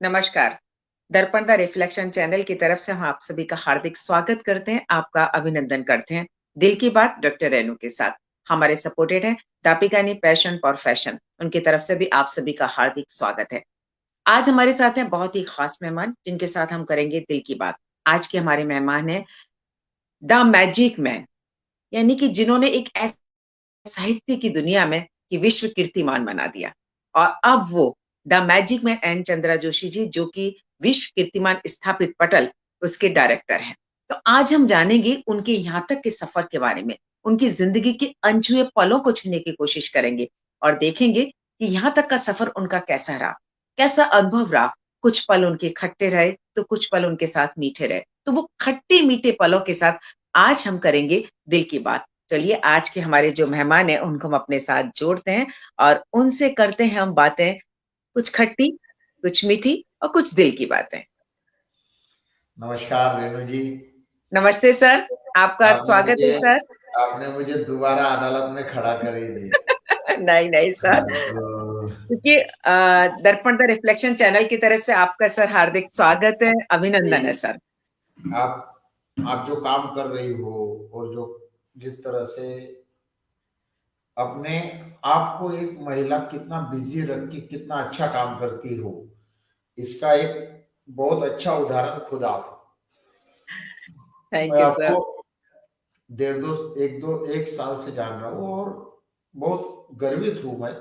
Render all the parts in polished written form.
नमस्कार। दर्पण the reflection channel की तरफ से हम आप सभी का हार्दिक स्वागत करते हैं, आपका अभिनंदन करते हैं। दिल की बात डॉक्टर रेणु के साथ हमारे सपोर्टेड है दापिकानी पैशन फॉर फैशन, उनकी तरफ से भी आप सभी का हार्दिक स्वागत है। आज हमारे साथ हैं बहुत ही खास मेहमान जिनके साथ हम करेंगे दिल की बात। आज के हमारे मेहमान हैं द मैजिक मैन, यानी कि जिन्होंने एक ऐसे साहित्य की दुनिया में कि विश्व कीर्तिमान बना दिया। और अब वो the magic man N Chandra Joshi ji, जो कि विश्व कीर्तिमान स्थापित पटल, उसके डायरेक्टर हैं। तो आज हम जानेंगे उनके यहाँ तक के सफर के बारे में, उनकी जिंदगी के अनछुए पलों को छूने की कोशिश करेंगे और देखेंगे कि यहाँ तक का सफर उनका कैसा रहा, कैसा अनुभव रहा। कुछ पल उनके खट्टे रहे तो कुछ पल उनके साथ मीठे रहे। तो वो खट्टे मीठे पलों के साथ आज हम करेंगे दिल की बात। चलिए आज के हमारे जो मेहमान हैं उनको हम अपने साथ जोड़ते हैं और उनसे करते हैं हम बातें, कुछ खट्टी, कुछ मीठी और कुछ दिल की बातें। नमस्कार रेणु जी। नमस्ते सर, आपका आपने स्वागत है मुझे सर। आपने मुझे दोबारा अदालत में खड़ा कर ही दिया। नहीं नहीं सर, हाँ, तो क्योंकि दर्पण द रिफ्लेक्शन चैनल की तरफ से आपका सर हार्दिक स्वागत है, अभिनंदन है यही सर। आप जो काम कर रही हो और जो जिस तरह से अपने आप को एक महिला कितना बिजी रख के कितना अच्छा काम करती हो, इसका एक बहुत अच्छा उदाहरण खुद आप हो। थैंक मैं यू आपको सर। डेढ़ दो एक दो एक साल से जान रहा हूँ और बहुत गर्वित हूँ मैं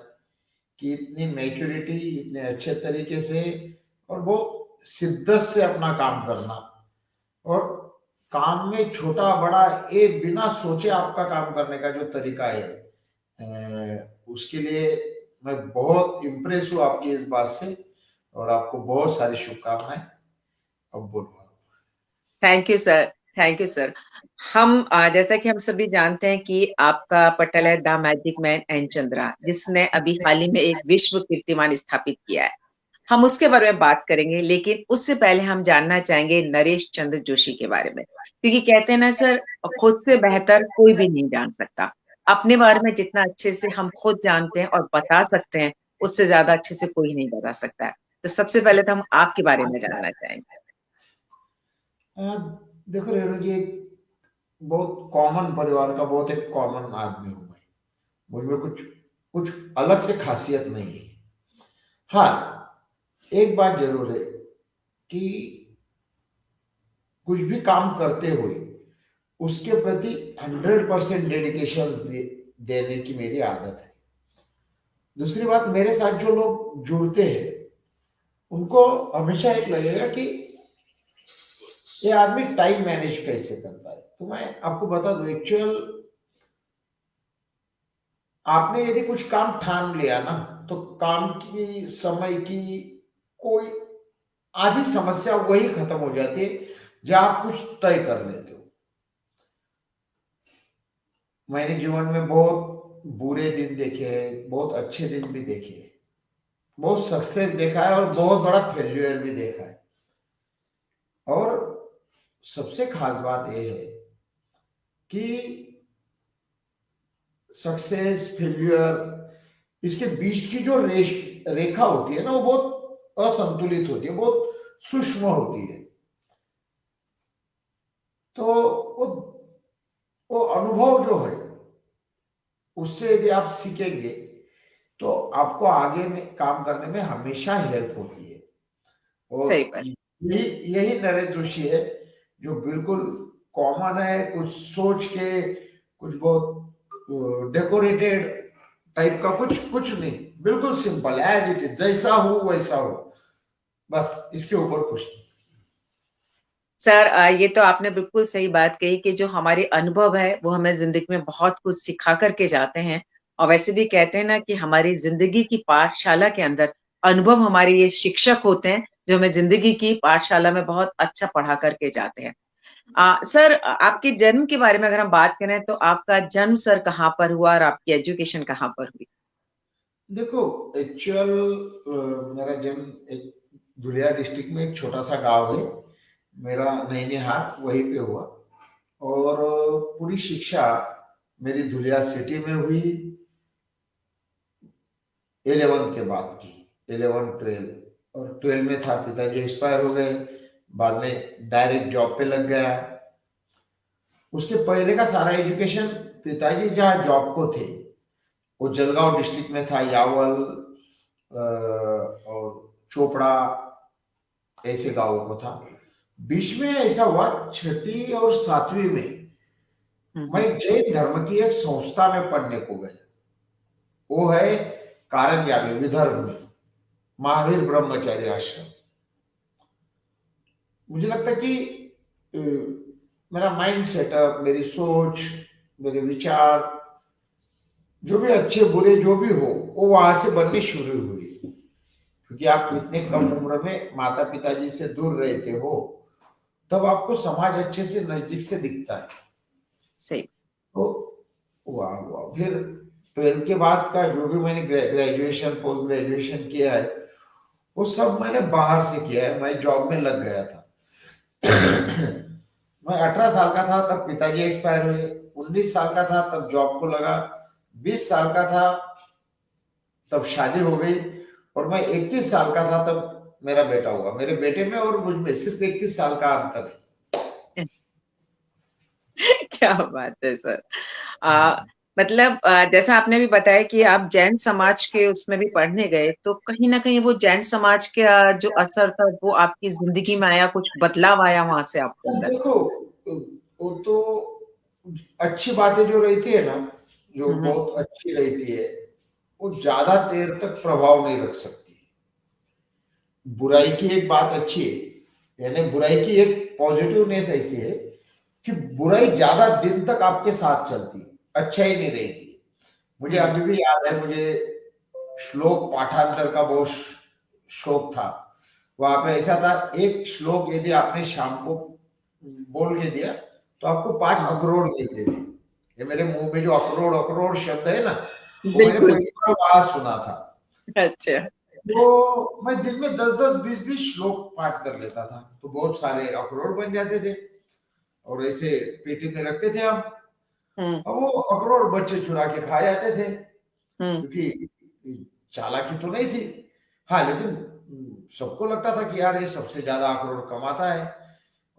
कि इतनी मैच्योरिटी, इतने अच्छे तरीके से और वो शिद्दत से अपना काम करना और काम में छोटा बड़ा ये बिना सोचे आपका काम करने का जो तरीका है, उसके लिए मैं बहुत इम्प्रेस हूँ आपकी इस बात से और आपको बहुत सारी शुभकामनाएं। अब बोलो। Thank you sir. Thank you sir. हम जैसा कि हम सभी जानते हैं कि आपका पटल है the magic man N Chandra, जिसने अभी हाल ही में एक विश्व कीर्तिमान स्थापित किया है। हम उसके बारे में बात करेंगे, लेकिन उससे पहले हम जानना चाहेंगे नरेश चंद्र जोशी के बारे में, क्योंकि कहते हैं ना सर, खुद से बेहतर कोई भी नहीं जान सकता। अपने बारे में जितना अच्छे से हम खुद जानते हैं और बता सकते हैं, उससे ज्यादा अच्छे से कोई नहीं बता सकता है। तो सबसे पहले तो हम आपके बारे में जानना चाहेंगे। अ, देखो रेणु जी, एक बहुत कॉमन परिवार का बहुत एक कॉमन आदमी हूँ मैं। मुझमें कुछ कुछ अलग से खासियत नहीं है। हाँ, एक बात जरूर है कि कुछ भी काम करते हुए उसके प्रति 100% डेडिकेशन देने की मेरी आदत है। दूसरी बात, मेरे साथ जो लोग जुड़ते हैं उनको हमेशा एक लगेगा कि ये आदमी टाइम मैनेज कैसे करता है। तो मैं आपको बता दूं, एक्चुअल आपने यदि कुछ काम ठान लिया ना, तो काम की समय की कोई आधी समस्या वही खत्म हो जाती है जब आप कुछ तय कर लेते हो। मैंने जीवन में बहुत बुरे दिन देखे हैं, बहुत अच्छे दिन भी देखे हैं, बहुत सक्सेस देखा है और बहुत बड़ा फेल्यूर भी देखा है। और सबसे खास बात यह है कि सक्सेस फेल्यूर इसके बीच की जो रेखा होती है ना, वो बहुत असंतुलित होती है, बहुत सूक्ष्म होती है। तो वो वो अनुभव जो है, उससे यदि आप सीखेंगे तो आपको आगे में काम करने में हमेशा हेल्प होती है। सही और बात। यही यही नरेंद्र जोशी है जो बिल्कुल कॉमन है, कुछ सोच के, कुछ बहुत डेकोरेटेड टाइप का, कुछ कुछ नहीं, बिल्कुल सिंपल एज इट इज, जैसा हो वैसा हो, बस इसके ऊपर कुछ नहीं। सर, ये तो आपने बिल्कुल सही बात कही कि जो हमारे अनुभव है वो हमें जिंदगी में बहुत कुछ सिखा करके जाते हैं। और वैसे भी कहते हैं ना कि हमारी जिंदगी की पाठशाला के अंदर अनुभव हमारे ये शिक्षक होते हैं, जो हमें जिंदगी की पाठशाला में बहुत अच्छा पढ़ा करके जाते हैं। सर, आपके जन्म के बारे में अगर हम बात करें तो आपका जन्म सर कहाँ पर हुआ और आपकी एजुकेशन कहाँ पर हुई? देखो, एक्चुअल मेरा जन्म एक धुलिया डिस्ट्रिक्ट में एक छोटा सा गांव है, मेरा नैनीहाल, वहीं पे हुआ। और पूरी शिक्षा मेरी धुलिया सिटी में हुई। 11th के बाद की, 11 12, और 12 में था, पिताजी एक्सपायर हो गए। बाद में डायरेक्ट जॉब पे लग गया। उसके पहले का सारा एजुकेशन, पिताजी जहाँ जॉब को थे वो जलगांव डिस्ट्रिक्ट में था, यावल और चोपड़ा, ऐसे गांवों को था। बीच में ऐसा हुआ, छठी और सातवीं में मैं जैन धर्म की एक संस्था में पढ़ने को गया। वो है कारंजा में, विदर्भ में, महावीर ब्रह्मचारी आश्रम। मुझे लगता है कि अ, मेरा माइंड सेटअप, मेरी सोच, मेरे विचार, जो भी अच्छे बुरे जो भी हो, वो वहां से बननी शुरू हुई। क्योंकि आप इतने कम उम्र में माता पिताजी से दूर रहते हो, तब आपको समाज अच्छे से नजदीक से दिखता है। सही। तो वाह वाह, फिर 12th के बाद का जो भी मैंने ग्रेजुएशन, पोस्ट ग्रेजुएशन किया है, वो सब मैंने बाहर से किया है। मैं जॉब में लग गया था। मैं 18 साल का था तब पिताजी एक्सपायर हुए। 19 साल का था तब जॉब को लगा। 20 साल का था तब शादी हो गई। और मैं 21 साल का था तब मेरा बेटा हुआ। मेरे बेटे में और मुझ में सिर्फ 21 साल का अंतर है। क्या बात है सर। मतलब जैसा आपने भी बताया कि आप जैन समाज के उसमें भी पढ़ने गए, तो कहीं ना कहीं वो जैन समाज का जो असर था वो आपकी जिंदगी में आया, कुछ बदलाव आया वहां से आपके अंदर? देखो, वो तो अच्छी बातें जो रहती है ना, जो हम्म। बहुत अच्छी रहती है, वो ज्यादा देर तक प्रभाव नहीं रख सकती। बुराई की एक बात अच्छी है, यानी बुराई की एक पॉजिटिवनेस ऐसी है कि बुराई ज्यादा दिन तक आपके साथ चलती है, अच्छा ही नहीं रहती। मुझे अभी भी याद है, मुझे श्लोक पाठांतर का बहुत शौक था। वहां पे ऐसा था, एक श्लोक यदि आपने शाम को बोल के दिया तो आपको 5 अखरोट मिलते थे। ये मेरे मुंह में जो अखरोट अखरोट शब्द है ना, वो मैंने बिल्कुल। पहली बार वहां सुना था। अच्छा। तो मैं दिन में 10-10, 20-20 श्लोक पाठ कर लेता था, तो बहुत सारे अखरोट बन जाते थे। और ऐसे पेटी में रखते थे हम। हम्म। अब वो अखरोट बच्चे चुरा के खा जाते थे, हम्म। क्योंकि चालाकी तो नहीं थी। हाँ, लेकिन सबको लगता था कि यार ये सबसे ज्यादा अखरोट कमाता है।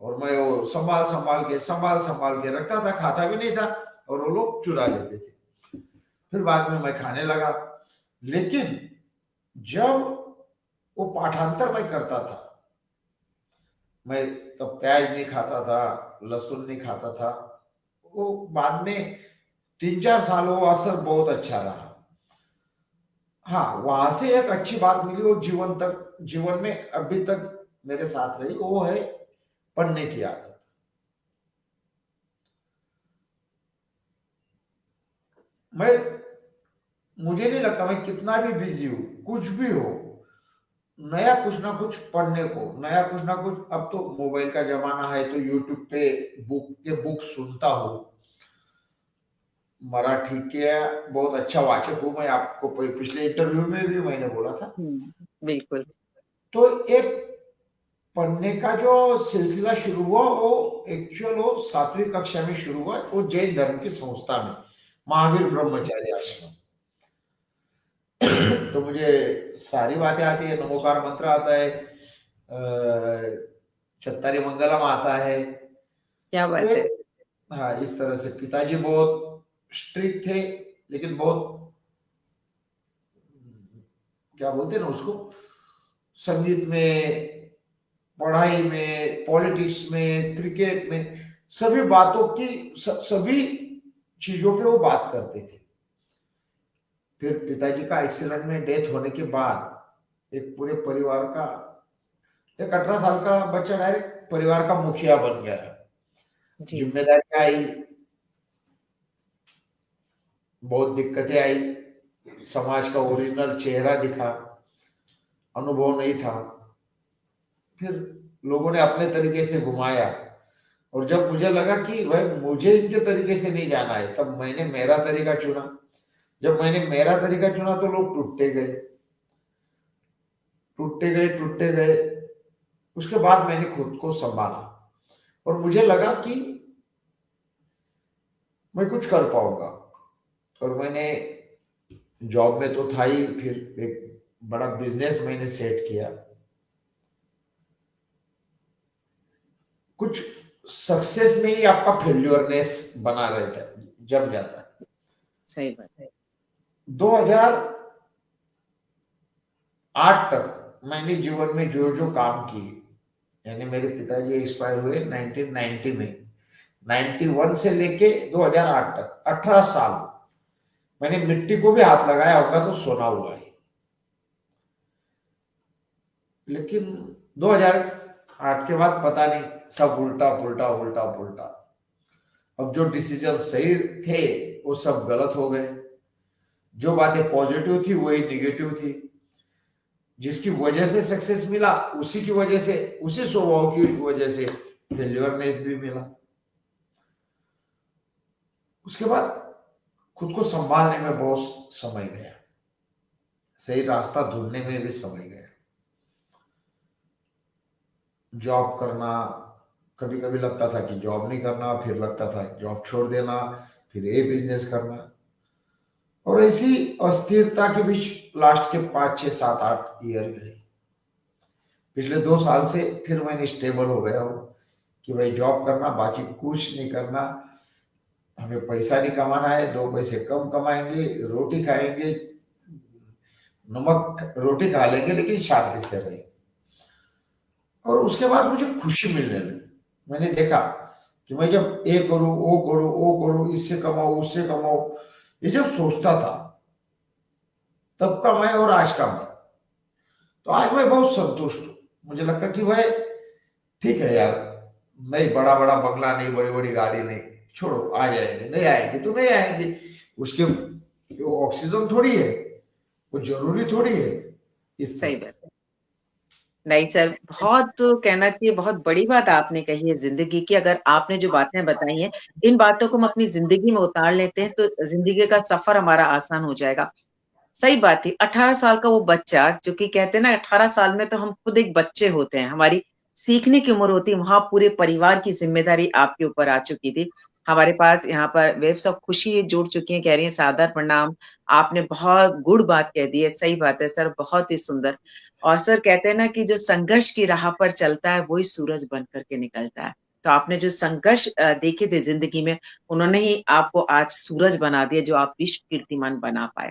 और मैं वो संभाल संभाल के रखता था, खाता भी नहीं था। और वो लोग चुरा लेते थे। फिर बाद में मैं खाने लगा। लेकिन जब वो पाठांतर मैं करता था, मैं तब प्याज नहीं खाता था, लहसुन नहीं खाता था। वो बाद में 3-4 साल वो असर बहुत अच्छा रहा। हाँ, वहां से एक अच्छी बात मिली, वो जीवन में अभी तक मेरे साथ रही, वो है पढ़ने की आदत। मैं मुझे नहीं लगता, मैं कितना भी बिजी हूँ, कुछ भी हो, नया कुछ ना कुछ पढ़ने को, नया कुछ ना कुछ। अब तो मोबाइल का जमाना है, तो यूट्यूब पे बुक सुनता हूँ। मराठी के बहुत अच्छा वाचक हूँ मैं, आपको पिछले इंटरव्यू में भी मैंने बोला था। बिल्कुल। तो एक पढ़ने का जो सिलसिला शुरू हुआ, वो एक्चुअल वो 7वीं कक्षा में शुरू हुआ, वो जैन धर्म की संस्था में, महावीर ब्रह्मचारी आश्रम। तो मुझे सारी बातें आती है, नमोकार मंत्र आता है, चत्तारी मंगलम आता है। क्या तो बात है। हाँ, इस तरह से पिताजी बहुत स्ट्रिक्ट थे, लेकिन बहुत, क्या बोलते हैं ना उसको, संगीत में, पढ़ाई में, पॉलिटिक्स में, क्रिकेट में, सभी बातों की, सभी चीजों पे वो बात करते थे। फिर पिताजी का एक्सीडेंट में डेथ होने के बाद एक पूरे परिवार का, एक 18 साल का बच्चा डायरेक्ट परिवार का मुखिया बन गया। जी। जिम्मेदारी आई, बहुत दिक्कतें आई, समाज का ओरिजिनल चेहरा दिखा, अनुभव नहीं था। फिर लोगों ने अपने तरीके से घुमाया। और जब मुझे लगा कि भाई मुझे इनके तरीके से नहीं जाना है, तब मैंने मेरा तरीका चुना। जब मैंने मेरा तरीका चुना तो लोग टूटते गए, टूटते गए, टूटते गए। उसके बाद मैंने खुद को संभाला और मुझे लगा कि मैं कुछ कर पाऊंगा। और मैंने जॉब में तो था ही, फिर एक बड़ा बिजनेस मैंने सेट किया। कुछ सक्सेस में ही आपका फेल्योरनेस बना रहता है, जम जाता है। सही बात है। 2008 तक मैंने जीवन में जो जो काम किए, यानी मेरे पिताजी एक्सपायर हुए 1990 में, 91 से लेके 2008 तक 18 साल मैंने मिट्टी को भी हाथ लगाया होगा तो सोना हुआ है। लेकिन 2008 के बाद पता नहीं, सब उल्टा पुल्टा उल्टा पुल्टा। अब जो डिसीजन सही थे वो सब गलत हो गए, जो बातें पॉजिटिव थी वही निगेटिव थी। जिसकी वजह से सक्सेस मिला उसी की वजह से, उसी स्वभाव की वजह से फेल्योरनेस भी मिला। उसके बाद खुद को संभालने में बहुत समय गया, सही रास्ता ढूंढने में भी समय गया। जॉब करना, कभी कभी लगता था कि जॉब नहीं करना, फिर लगता था जॉब छोड़ देना, फिर ये बिजनेस करना। और ऐसी अस्थिरता के बीच लास्ट के 5 6 7 8 ईयर गए। पिछले 2 साल से फिर मैंने स्टेबल हो गया हूँ कि भाई जॉब करना, बाकी कुछ नहीं करना। हमें पैसा नहीं कमाना है, 2 पैसे कम कमाएंगे, रोटी खाएंगे, नमक रोटी खा लेंगे लेकिन शांति से रहेंगे। और उसके बाद मुझे खुशी मिलने लगी। मैंने देखा कि मैं जब ये करूं वो करूं वो करूं, इससे कमाऊं उससे कमाऊं, ये जब सोचता था तब का मैं और आज का मैं, तो आज मैं बहुत संतुष्ट हूँ। मुझे लगता कि भाई ठीक है यार, नहीं बड़ा बड़ा बंगला नहीं, बड़ी बड़ी गाड़ी नहीं, छोड़ो आ जाएंगे, नहीं आएंगे तो नहीं आएंगे। उसके वो ऑक्सीजन थोड़ी है, वो जरूरी थोड़ी है। इस सही तरह बात से है। नहीं सर, बहुत कहना चाहिए, बहुत बड़ी बात आपने कही है जिंदगी की। अगर आपने जो बातें बताई हैं, इन बातों को हम अपनी जिंदगी में उतार लेते हैं तो जिंदगी का सफर हमारा आसान हो जाएगा। सही बात थी। 18 साल का वो बच्चा, जो कि कहते हैं ना 18 साल में तो हम खुद एक बच्चे होते हैं, हमारी सीखने की उम्र होती है, वहां पूरे परिवार की जिम्मेदारी आपके ऊपर आ चुकी थी। हमारे पास यहाँ पर वेव्स ऑफ खुशी जुड़ चुकी हैं, कह रही हैं सादर प्रणाम। आपने बहुत गुड बात कह दी है, सही बात है सर, बहुत ही सुंदर। और सर कहते हैं ना कि जो संघर्ष की राह पर चलता है वही सूरज बन करके निकलता है। तो आपने जो संघर्ष देखे थे जिंदगी में, उन्होंने ही आपको आज सूरज बना दिया जो आप विश्व कीर्तिमान बना पाए।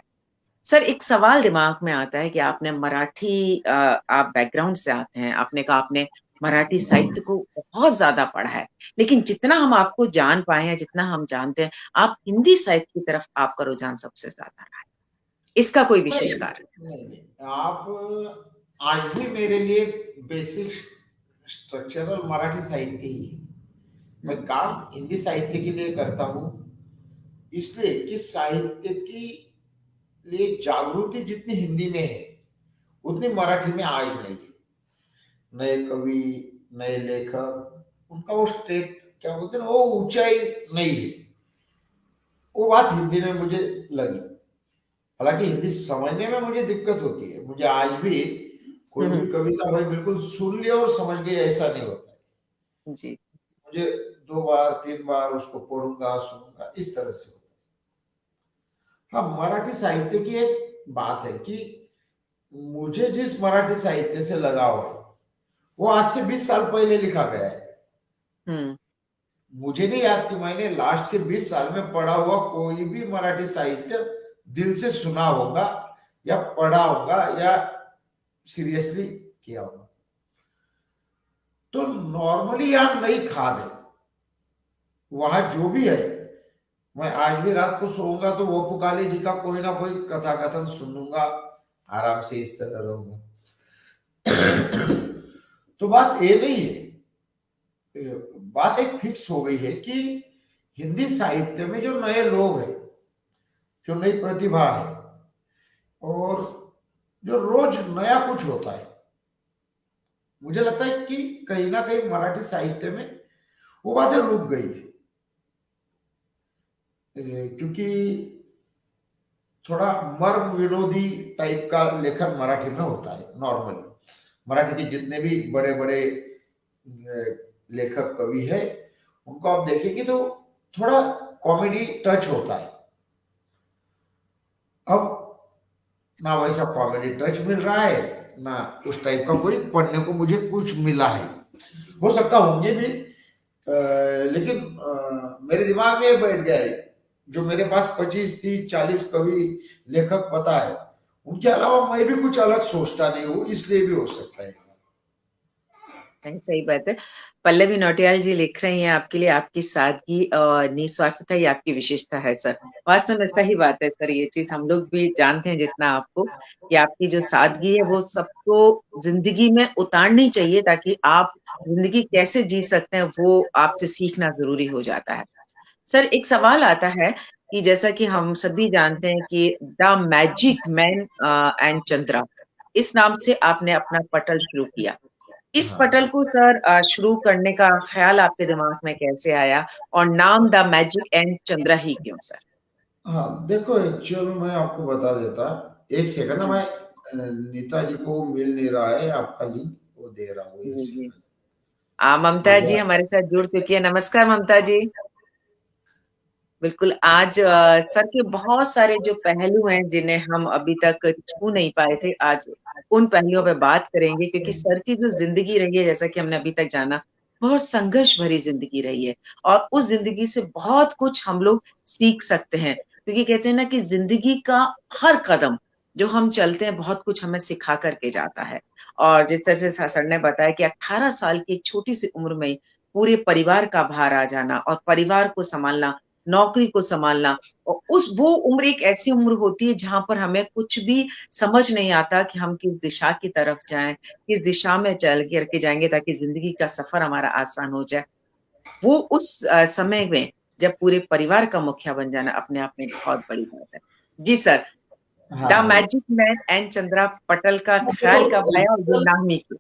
सर एक सवाल दिमाग में आता है कि आपने मराठी आप बैकग्राउंड से आते हैं, आपने कहा आपने मराठी साहित्य को बहुत ज्यादा पढ़ा है, लेकिन जितना हम आपको जान पाए हैं, जितना हम जानते हैं, आप हिंदी साहित्य की तरफ आपका रुझान सबसे ज्यादा रहा है। इसका कोई विशेष नहीं, कारण? नहीं, आप आज भी मेरे लिए बेसिक स्ट्रक्चरल मराठी साहित्य ही है। मैं हम्म। काम हिंदी साहित्य के लिए करता हूँ, इसलिए कि साहित्य की लिए जागृति जितनी हिंदी में है उतनी मराठी में आज नहीं है। नए कवि, नए लेखक, उनका वो स्टेट क्या बोलते हैं ना, वो ऊंचाई नहीं है। वो बात हिंदी में मुझे लगी। हालांकि जी। हिंदी समझने में मुझे दिक्कत होती है, मुझे आज भी कोई हम्म। भी कविता भाई बिल्कुल सुन लिया और समझ गए ऐसा नहीं होता है। जी। मुझे 2 बार 3 बार उसको पढ़ूंगा सुनूंगा, इस तरह से होता है। हाँ, मराठी साहित्य की एक बात है कि मुझे जिस मराठी साहित्य से लगाव है वो आज से 20 साल पहले लिखा गया है। हम्म। मुझे नहीं याद कि मैंने लास्ट के 20 साल में पढ़ा हुआ कोई भी मराठी साहित्य दिल से सुना होगा या पढ़ा होगा या सीरियसली किया होगा। तो नॉर्मली यहाँ नई खाद है, वहां जो भी है। मैं आज भी रात को सोऊंगा तो वो पुकाले जी का कोई ना कोई कथा कथन सुनूंगा, आराम से इस तरह रहूंगा। तो बात ये नहीं है, बात एक फिक्स हो गई है कि हिंदी साहित्य में जो नए लोग हैं, जो नई प्रतिभा है, और जो रोज नया कुछ होता है, मुझे लगता है कि कहीं ना कहीं मराठी साहित्य में वो बातें रुक गई है। क्योंकि थोड़ा मर्म विनोदी टाइप का लेखन मराठी में होता है नॉर्मली। मराठी के जितने भी बड़े बड़े लेखक कवि है, उनको आप देखेंगे तो थोड़ा कॉमेडी टच होता है। अब ना वैसा कॉमेडी टच मिल रहा है, ना उस टाइप का कोई पढ़ने को मुझे कुछ मिला है। हो सकता होंगे भी, लेकिन मेरे दिमाग में ये बैठ गया है, जो मेरे पास 25 30 40 कवि लेखक पता है, उनके अलावा मैं भी कुछ अलग सोचता नहीं हूँ, इसलिए भी हो सकता है। नहीं, सही बात है। पल्लवी नौटियाल जी लिख रही हैं आपके लिए, आपकी सादगी और निस्वार्थता ये आपकी विशेषता है सर। वास्तव में सही बात है सर, ये चीज हम लोग भी जानते हैं जितना आपको, कि आपकी जो सादगी है वो सबको जिंदगी में उतारनी चाहिए, ताकि आप जिंदगी कैसे जी सकते हैं वो आपसे सीखना जरूरी हो जाता है। सर एक सवाल आता है कि जैसा कि हम सभी जानते हैं कि the magic man and Chandra, इस नाम से आपने अपना पटल शुरू किया। इस पटल हाँ को सर शुरू करने का ख्याल आपके दिमाग में कैसे आया, और नाम द मैजिक एंड चंद्रा ही क्यों सर? हाँ, देखो एक्चुअल मैं आपको बता देता, एक सेकंड ना, जी मैं नीता जी को मिल नहीं रहा है, आपका लिंक वो दे रहा हूँ, एक जी जी। सेकंड। ममता जी भैया, हमारे साथ जुड़ चुकी है। नमस्कार ममता जी। बिल्कुल, आज सर के बहुत सारे जो पहलू हैं जिन्हें हम अभी तक छू नहीं पाए थे, आज उन पहलुओं पे बात करेंगे, क्योंकि सर की जो जिंदगी रही है, जैसा कि हमने अभी तक जाना, बहुत संघर्ष भरी जिंदगी रही है। और उस जिंदगी से बहुत कुछ हम लोग सीख सकते हैं, क्योंकि कहते हैं ना कि जिंदगी का हर कदम जो हम चलते हैं बहुत कुछ हमें सिखा करके जाता है। और जिस तरह से सर ने बताया कि 18 साल की एक छोटी सी उम्र में ही पूरे परिवार का भार आ जाना और परिवार को संभालना, नौकरी को संभालना, और उस वो उम्र एक ऐसी उम्र होती है जहां पर हमें कुछ भी समझ नहीं आता कि हम किस दिशा की तरफ जाएं, किस दिशा में चल के जाएंगे ताकि जिंदगी का सफर हमारा आसान हो जाए। वो उस समय में जब पूरे परिवार का मुखिया बन जाना अपने आप में बहुत बड़ी बात है। जी सर, द हाँ भाई, मैजिक मैन एंड चंद्रा पटल का देखो ख्याल कब आया और ये एक्चुअल, नाम ही क्यों?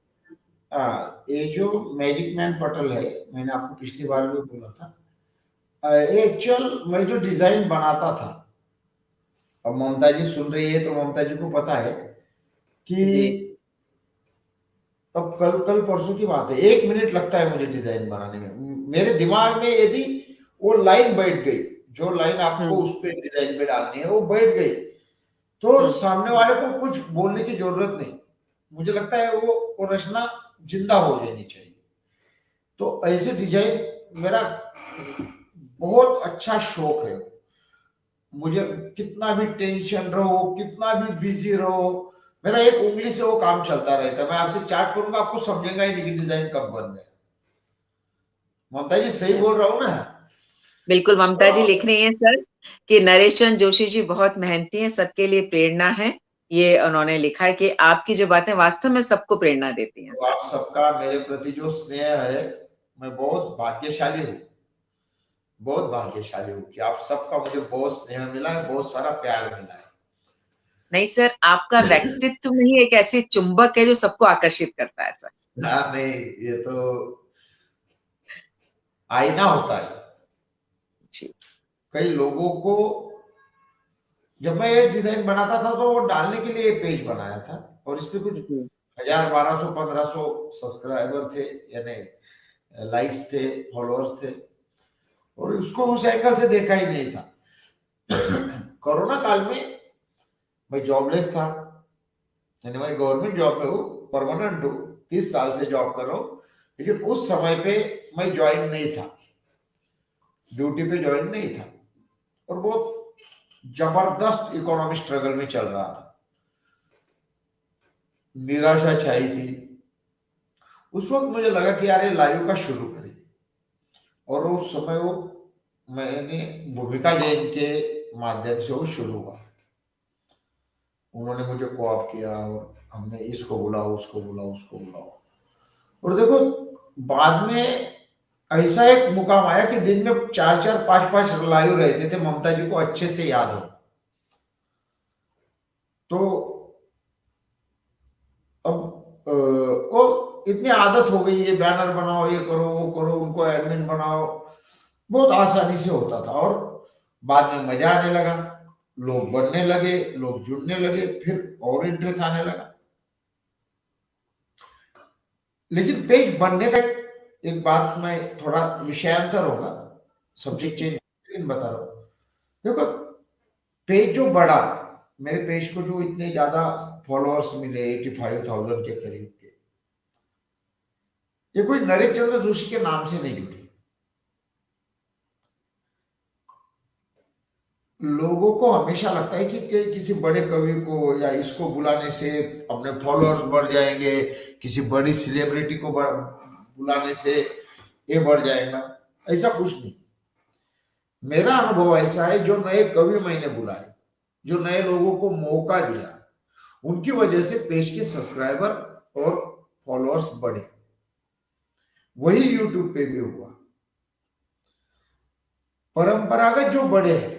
ये जो मैजिक मैन पटल है, मैंने आपको पिछली बार भी बोला था, ये एक्चुअल मैं जो डिजाइन बनाता था, अब ममता जी सुन रही है तो ममता जी को पता है कि जी। अब कल कल परसों की बात है, 1 मिनट लगता है मुझे डिजाइन बनाने में। मेरे दिमाग में यदि वो लाइन बैठ गई, जो लाइन आपको हम्म उस पे डिजाइन पे डालनी है वो बैठ गई, तो हम्म सामने वाले को कुछ बोलने की जरूरत नहीं। मुझे लगता है वो रचना जिंदा हो जानी चाहिए। तो ऐसे डिजाइन मेरा बहुत अच्छा शौक है। मुझे कितना भी टेंशन रहो, कितना भी बिजी रहो, मेरा एक उंगली से वो काम चलता रहता है। मैं आपसे चार्ट करूंगा, आपको समझेगा ही नहीं कि डिजाइन कब बन गया। ममता जी सही सर, बोल रहा हूँ ना? बिल्कुल ममता तो जी लिख रही हैं सर कि नरेश चंद्र जोशी जी बहुत मेहनती हैं, सबके लिए प्रेरणा है। ये उन्होंने लिखा है कि आपकी जो बातें वास्तव में सबको प्रेरणा देती हैं सर। आप सबका मेरे प्रति जो स्नेह है, मैं बहुत भाग्यशाली हूँ। बहुत भाग्यशाली हूँ कि आप सबका मुझे बहुत स्नेह मिला है, बहुत सारा प्यार मिला है। नहीं सर, आपका व्यक्तित्व में ही एक ऐसी चुंबक है जो सबको आकर्षित करता है सर। हाँ, नहीं, ये तो आईना होता है। जी कई लोगों को, जब मैं ये डिजाइन बनाता था तो वो डालने के लिए ये पेज बनाया था, और इस पे कुछ जी। 1000 1200 1500 सब्सक्राइबर थे, यानी लाइक्स थे, फॉलोअर्स थे, और उसको उस एंगल से देखा ही नहीं था। कोरोना काल में मैं जॉबलेस था, यानी मैं गवर्नमेंट जॉब में हूँ, परमानेंट हूँ, 30 साल से जॉब कर रहा हूँ, लेकिन उस समय पे मैं ज्वाइन नहीं था, ड्यूटी पे ज्वाइन नहीं था, और बहुत जबरदस्त इकोनॉमिक स्ट्रगल में चल रहा था। निराशा छाई थी। उस वक्त मुझे लगा कि यार ये लाइव का शुरू करें, और उस समय वो मैंने भूमिका जैन के माध्यम से वो शुरू हुआ। उन्होंने मुझे कोऑप किया, और हमने इसको बुलाओ, उसको बुलाओ, उसको बुलाओ, और देखो बाद में ऐसा एक मुकाम आया कि दिन में 4 4 5 5 लाइव रहते थे, ममता जी को अच्छे से याद हो। तो अब वो इतनी आदत हो गई है, बैनर बनाओ, ये करो, वो करो, उनको एडमिन बनाओ, बहुत आसानी से होता था, और बाद में मजा आने लगा, लोग बढ़ने लगे, लोग जुड़ने लगे, फिर और इंटरेस्ट आने लगा। लेकिन पेज बनने का एक बात में थोड़ा विषयांतर होगा, जी सब्जेक्ट जी। चेंज, लेकिन बता रहा हूँ। देखो, पेज जो बढ़ा, मेरे पेज को जो इतने ज्यादा फॉलोअर्स मिले, 85,000 के करीब के, ये कोई नरेश चंद्र जोशी के नाम से नहीं जुड़ी। लोगों को हमेशा लगता है कि किसी बड़े कवि को या इसको बुलाने से अपने फॉलोअर्स बढ़ जाएंगे, किसी बड़ी सेलिब्रिटी को बुलाने से ये बढ़ जाएगा। ऐसा कुछ नहीं। मेरा अनुभव ऐसा है, जो नए कवि मैंने बुलाए, जो नए लोगों को मौका दिया, उनकी वजह से पेज के सब्सक्राइबर और फॉलोअर्स बढ़े। वही यूट्यूब पे भी हुआ। परंपरागत जो बड़े हैं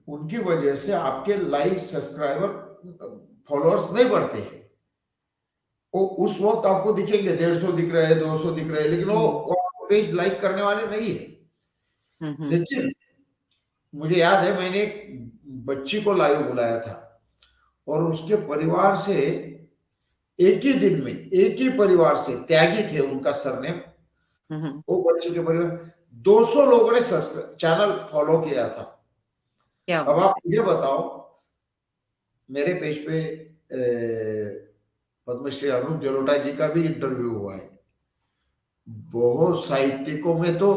उनकी वजह से आपके लाइक, सब्सक्राइबर, फॉलोअर्स नहीं बढ़ते हैं। वो उस वक्त आपको दिखेंगे 150 दिख रहे हैं, 200 दिख रहे हैं, लेकिन वो पेज लाइक करने वाले नहीं है। लेकिन मुझे याद है, मैंने एक बच्ची को लाइव बुलाया था और उसके परिवार से एक ही दिन में, एक ही परिवार से, त्यागी थे उनका सरनेम, वो बच्ची के परिवार 200 लोगों ने चैनल फॉलो किया था। क्या अब बात आप है। मुझे बताओ, मेरे पेज पे पद्मश्री अनूप जलोटा जी का भी इंटरव्यू हुआ है। बहुत साहित्यिकों में तो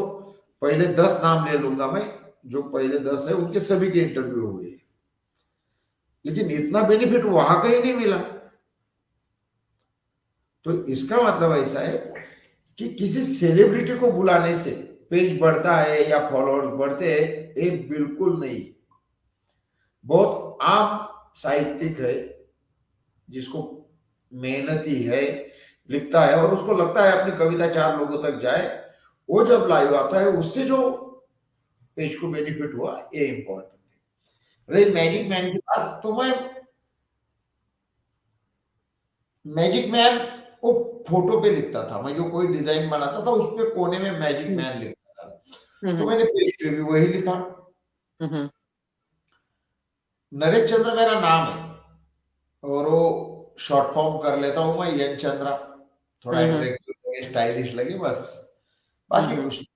पहले 10 नाम ले लूंगा मैं, जो पहले 10 है उनके सभी के इंटरव्यू हुए, लेकिन इतना बेनिफिट वहां का ही नहीं मिला। तो इसका मतलब ऐसा है कि किसी सेलिब्रिटी को बुलाने से पेज बढ़ता है या फॉलोअर्स बढ़ते हैं, ये बिल्कुल नहीं। बहुत आम साहित्यिक है जिसको मेहनती है, लिखता है और उसको लगता है अपनी कविता 4 लोगों तक जाए, वो जब लाइव आता है, उससे जो पेज को बेनिफिट हुआ, ये इंपॉर्टेंट है। रही मैजिक मैन की बात, तो मैं मैजिक मैन वो फोटो पे लिखता था। मैं जो कोई डिजाइन बनाता था उस पे कोने में मैजिक हम्म मैन लिखता था, तो हम्म मैंने पेज पे भी वही लिखा। हम्म नरेश चंद्र मेरा नाम है और वो शॉर्ट फॉर्म कर लेता हूं मैं, यन चंद्रा। थोड़ा हम्म अट्रैक्टिव लगे, स्टाइलिश लगे, बस, बाकी हम्म कुछ नहीं।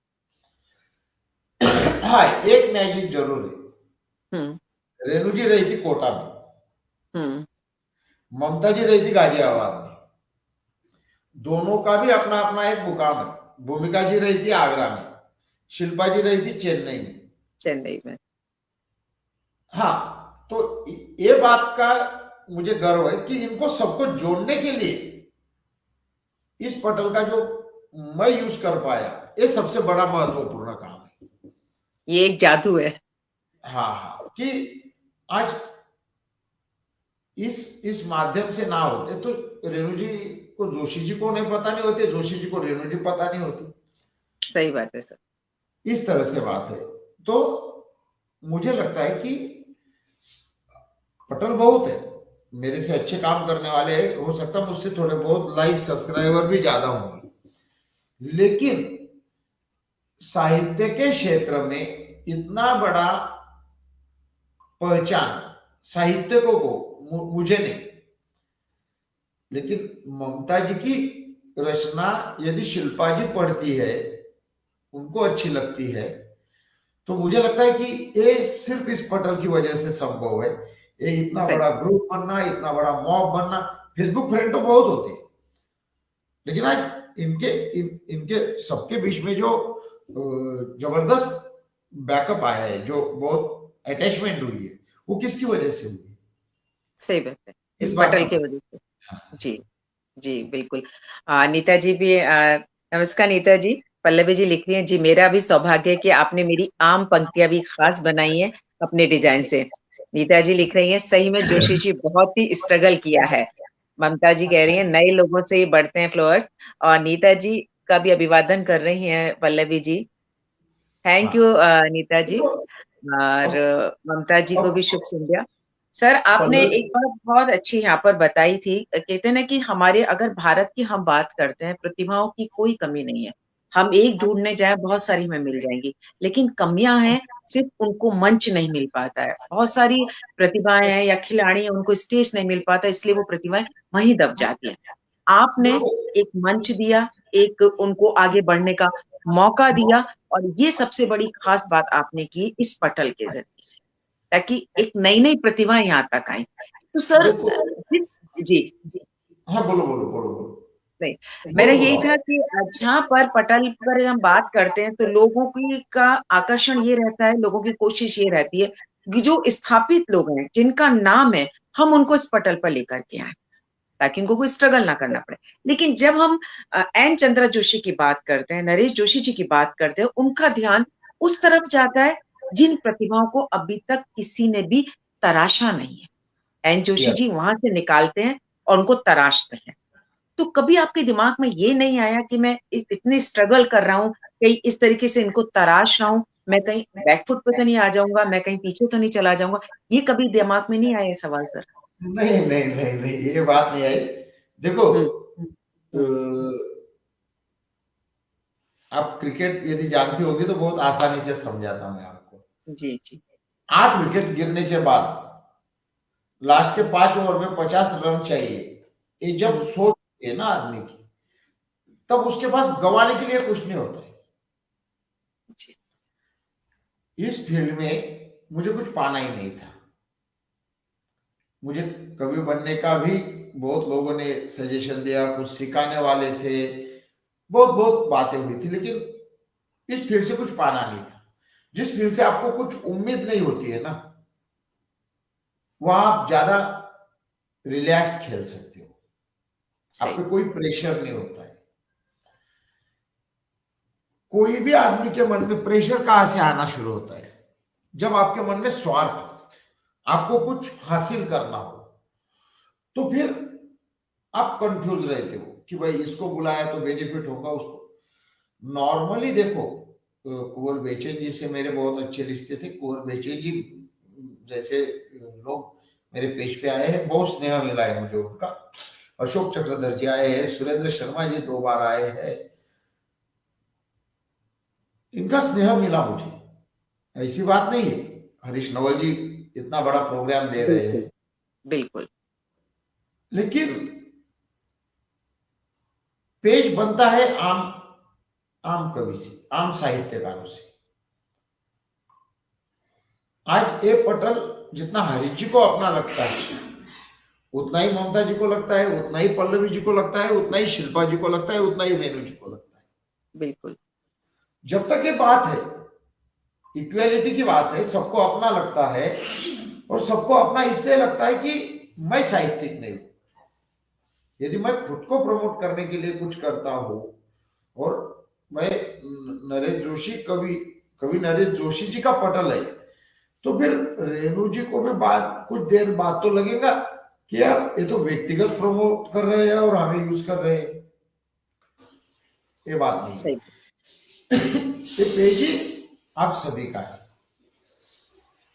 हाँ, एक मैजिक जरूर है। हम्म रेणु जी रही थी कोटा में, हम्म ममता जी रही थी गाजियाबाद में। दोनों का भी अपना अपना एक मुकाम है। भूमिका जी रही थी आगरा में, शिल्पा जी रही थी चेन्नई में। चेन्नई में। हाँ, तो ये बात का मुझे गर्व है कि इनको सबको जोड़ने के लिए इस पटल का जो मैं यूज कर पाया, ये सबसे बड़ा महत्वपूर्ण काम है। ये एक जादू है। हाँ हाँ, कि आज इस माध्यम से ना होते तो रेणु जी को जोशी जी को नहीं पता नहीं होती, जोशी जी को रेणु जी पता नहीं होती। सही बात है सर। इस तरह से बात है। तो मुझे लगता है कि पटल बहुत है, मेरे से अच्छे काम करने वाले हैं, हो सकता है मुझसे थोड़े बहुत लाइक, सब्सक्राइबर भी ज्यादा होंगे, लेकिन साहित्य के क्षेत्र में इतना बड़ा पहचान साहित्यकों को मुझे नहीं। लेकिन ममता जी की रचना यदि शिल्पा जी पढ़ती है, उनको अच्छी लगती है, तो मुझे लगता है कि ये सिर्फ इस पटल की वजह से संभव है। ये इतना सही। बड़ा ग्रुप बनना, इतना बड़ा मॉब बनना। फेसबुक फ्रेंड तो बहुत होते हैं, लेकिन आज इनके सबके बीच में जो जबरदस्त बैकअप आया है, जो बहुत अटैचमेंट हुई है, वो किसकी वजह से हुई है? सही बात है। इस इस बात पटल का। की वजह से। हाँ। जी। जी बिल्कुल। नीता जी भी नमस्कार नीता जी। पल्लवी जी लिख रही हैं, जी मेरा भी सौभाग्य है कि आपने मेरी आम पंक्तियां भी खास बनाई हैं अपने डिजाइन से। नीता जी लिख रही हैं, सही में जोशी जी बहुत ही स्ट्रगल किया है। ममता जी कह रही हैं, नए लोगों से ही बढ़ते हैं फ्लोअर्स। और नीता जी का भी अभिवादन कर रही हैं पल्लवी जी। थैंक यू हाँ, नीता जी। देखो, और अब ममता जी को अब भी शुभ संध्या। सर आपने एक पल्लवी। बात बहुत अच्छी यहाँ पर बताई थी, कहते हैं ना कि हमारे अगर भारत की हम बात करते हैं, प्रतिभाओं की कोई कमी नहीं है। हम एक ढूंढने जाए बहुत सारी हमें मिल जाएंगी, लेकिन कमियां हैं, सिर्फ उनको मंच नहीं मिल पाता है। बहुत सारी प्रतिभाएं हैं या खिलाड़ी हैं, उनको स्टेज नहीं मिल पाता, इसलिए वो प्रतिभाएं वहीं दब जाती हैं। आपने देखो, एक मंच दिया, एक उनको आगे बढ़ने का मौका दिया, और ये सबसे बड़ी खास बात आपने की इस पटल के जरिए से, ताकि एक नई नई प्रतिभा यहाँ तक आई। तो सर देखो। जिस जी हाँ, बोलो बोलो बोलो बोलो। नहीं, मेरा बोलो यही बोलो। था कि जहाँ पर पटल पर हम बात करते हैं तो लोगों की का आकर्षण ये रहता है, लोगों की कोशिश ये रहती है जो स्थापित लोग हैं, जिनका नाम है, हम उनको इस पटल पर लेकर के आए, ताकि उनको कोई स्ट्रगल ना करना पड़े। लेकिन जब हम एन चंद्रा जोशी की बात करते हैं, नरेश जोशी जी की बात करते हैं, उनका ध्यान उस तरफ जाता है जिन प्रतिभाओं को अभी तक किसी ने भी तराशा नहीं है। N Joshi yes. जी वहां से निकालते हैं और उनको तराशते हैं। तो कभी आपके दिमाग में ये नहीं आया कि मैं इतनी स्ट्रगल कर रहा हूँ, कहीं इस तरीके से इनको तराश रहा हूँ, मैं कहीं बैकफुट पे तो नहीं आ जाऊंगा, मैं कहीं पीछे तो नहीं चला जाऊंगा? ये कभी दिमाग में नहीं आया ये सवाल सर? नहीं नहीं नहीं नहीं, ये बात नहीं आई। देखो, हम्म। अ, आप क्रिकेट यदि जानती होगी तो बहुत आसानी से समझाता हूं मैं आपको। जी जी। 8 विकेट गिरने के बाद लास्ट के 5 ओवर में 50 रन चाहिए, ये जब हम्म। सोच है ना आदमी की, तब उसके पास गंवाने के लिए कुछ नहीं होता है। जी। इस फील्ड में मुझे कुछ पाना ही नहीं था। मुझे कवि बनने का भी बहुत लोगों ने सजेशन दिया, कुछ सिखाने वाले थे, बहुत बहुत बातें हुई थी, लेकिन इस फील्ड से कुछ पाना नहीं था। जिस फील्ड से आपको कुछ उम्मीद नहीं होती है ना, वहां आप ज्यादा रिलैक्स खेल सकते हो, आप सही। पे कोई प्रेशर नहीं होता है। कोई भी आदमी के मन में प्रेशर कहां से आना शुरू होता है? जब आपके मन में स्वार्थ हो, आपको कुछ हासिल करना हो, तो फिर आप कंफ्यूज रहते हो कि भाई इसको बुलाया तो बेनिफिट होगा उसको। नॉर्मली देखो, कुंवर बेचन जी से मेरे बहुत अच्छे रिश्ते थे। कुंवर बेचन जी जैसे लोग मेरे पेज पे आए हैं, बहुत स्नेह मिला है मुझे उनका। अशोक चक्रधर आए हैं, सुरेंद्र शर्मा जी 2 बार आए हैं, इनका स्नेह मिला मुझे। ऐसी बात नहीं है, हरीश नवल जी इतना बड़ा प्रोग्राम दे रहे बिल्कुल हैं, बिल्कुल। लेकिन पेज बनता है आम आम कवि से, आम साहित्यकारों से। आज ए पटल जितना हरीश जी को अपना लगता है, उतना ही ममता जी को लगता है, उतना ही पल्लवी जी को लगता है, उतना ही शिल्पा जी को लगता है, उतना ही रेणु जी को लगता है। बिल्कुल जब तक ये बात है, इक्वेलिटी की बात है, सबको अपना लगता है, और सबको अपना इसलिए लगता है कि मैं साहित्यिक नहीं हूं। यदि मैं खुद को प्रमोट करने के लिए कुछ करता हूं, और मैं नरेश जोशी कवि कवि नरेश जोशी जी का पटल है, तो फिर रेणु जी को भी बात कुछ देर बाद तो लगेगा कि यार ये तो व्यक्तिगत प्रमोट कर रहे हैं और हमें यूज कर रहे हैं। ये बात नहीं सही। है। ये पेज ही आप सभी का है।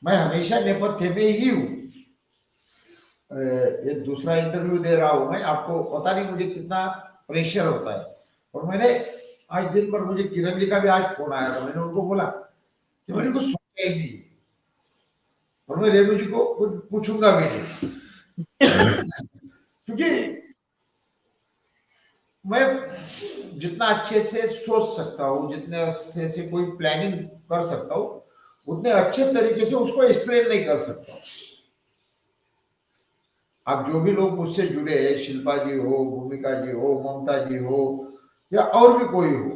मैं हमेशा नेपथ्य में ही हूं। ये दूसरा इंटरव्यू दे रहा हूं मैं, आपको पता नहीं मुझे कितना प्रेशर होता है। और मैंने आज दिन भर, मुझे किरण जी का भी आज फोन आया था, मैंने उनको बोला कि मैंने कुछ सोचा ही नहीं, और मैं रेणु जी को कुछ पूछूंगा भी नहीं, क्योंकि मैं जितना अच्छे से सोच सकता हूँ, जितने अच्छे से कोई प्लानिंग कर सकता हूँ, उतने अच्छे तरीके से उसको एक्सप्लेन नहीं कर सकता। आप जो भी लोग मुझसे जुड़े हैं, शिल्पा जी हो, भूमिका जी हो, ममता जी हो, या और भी कोई हो,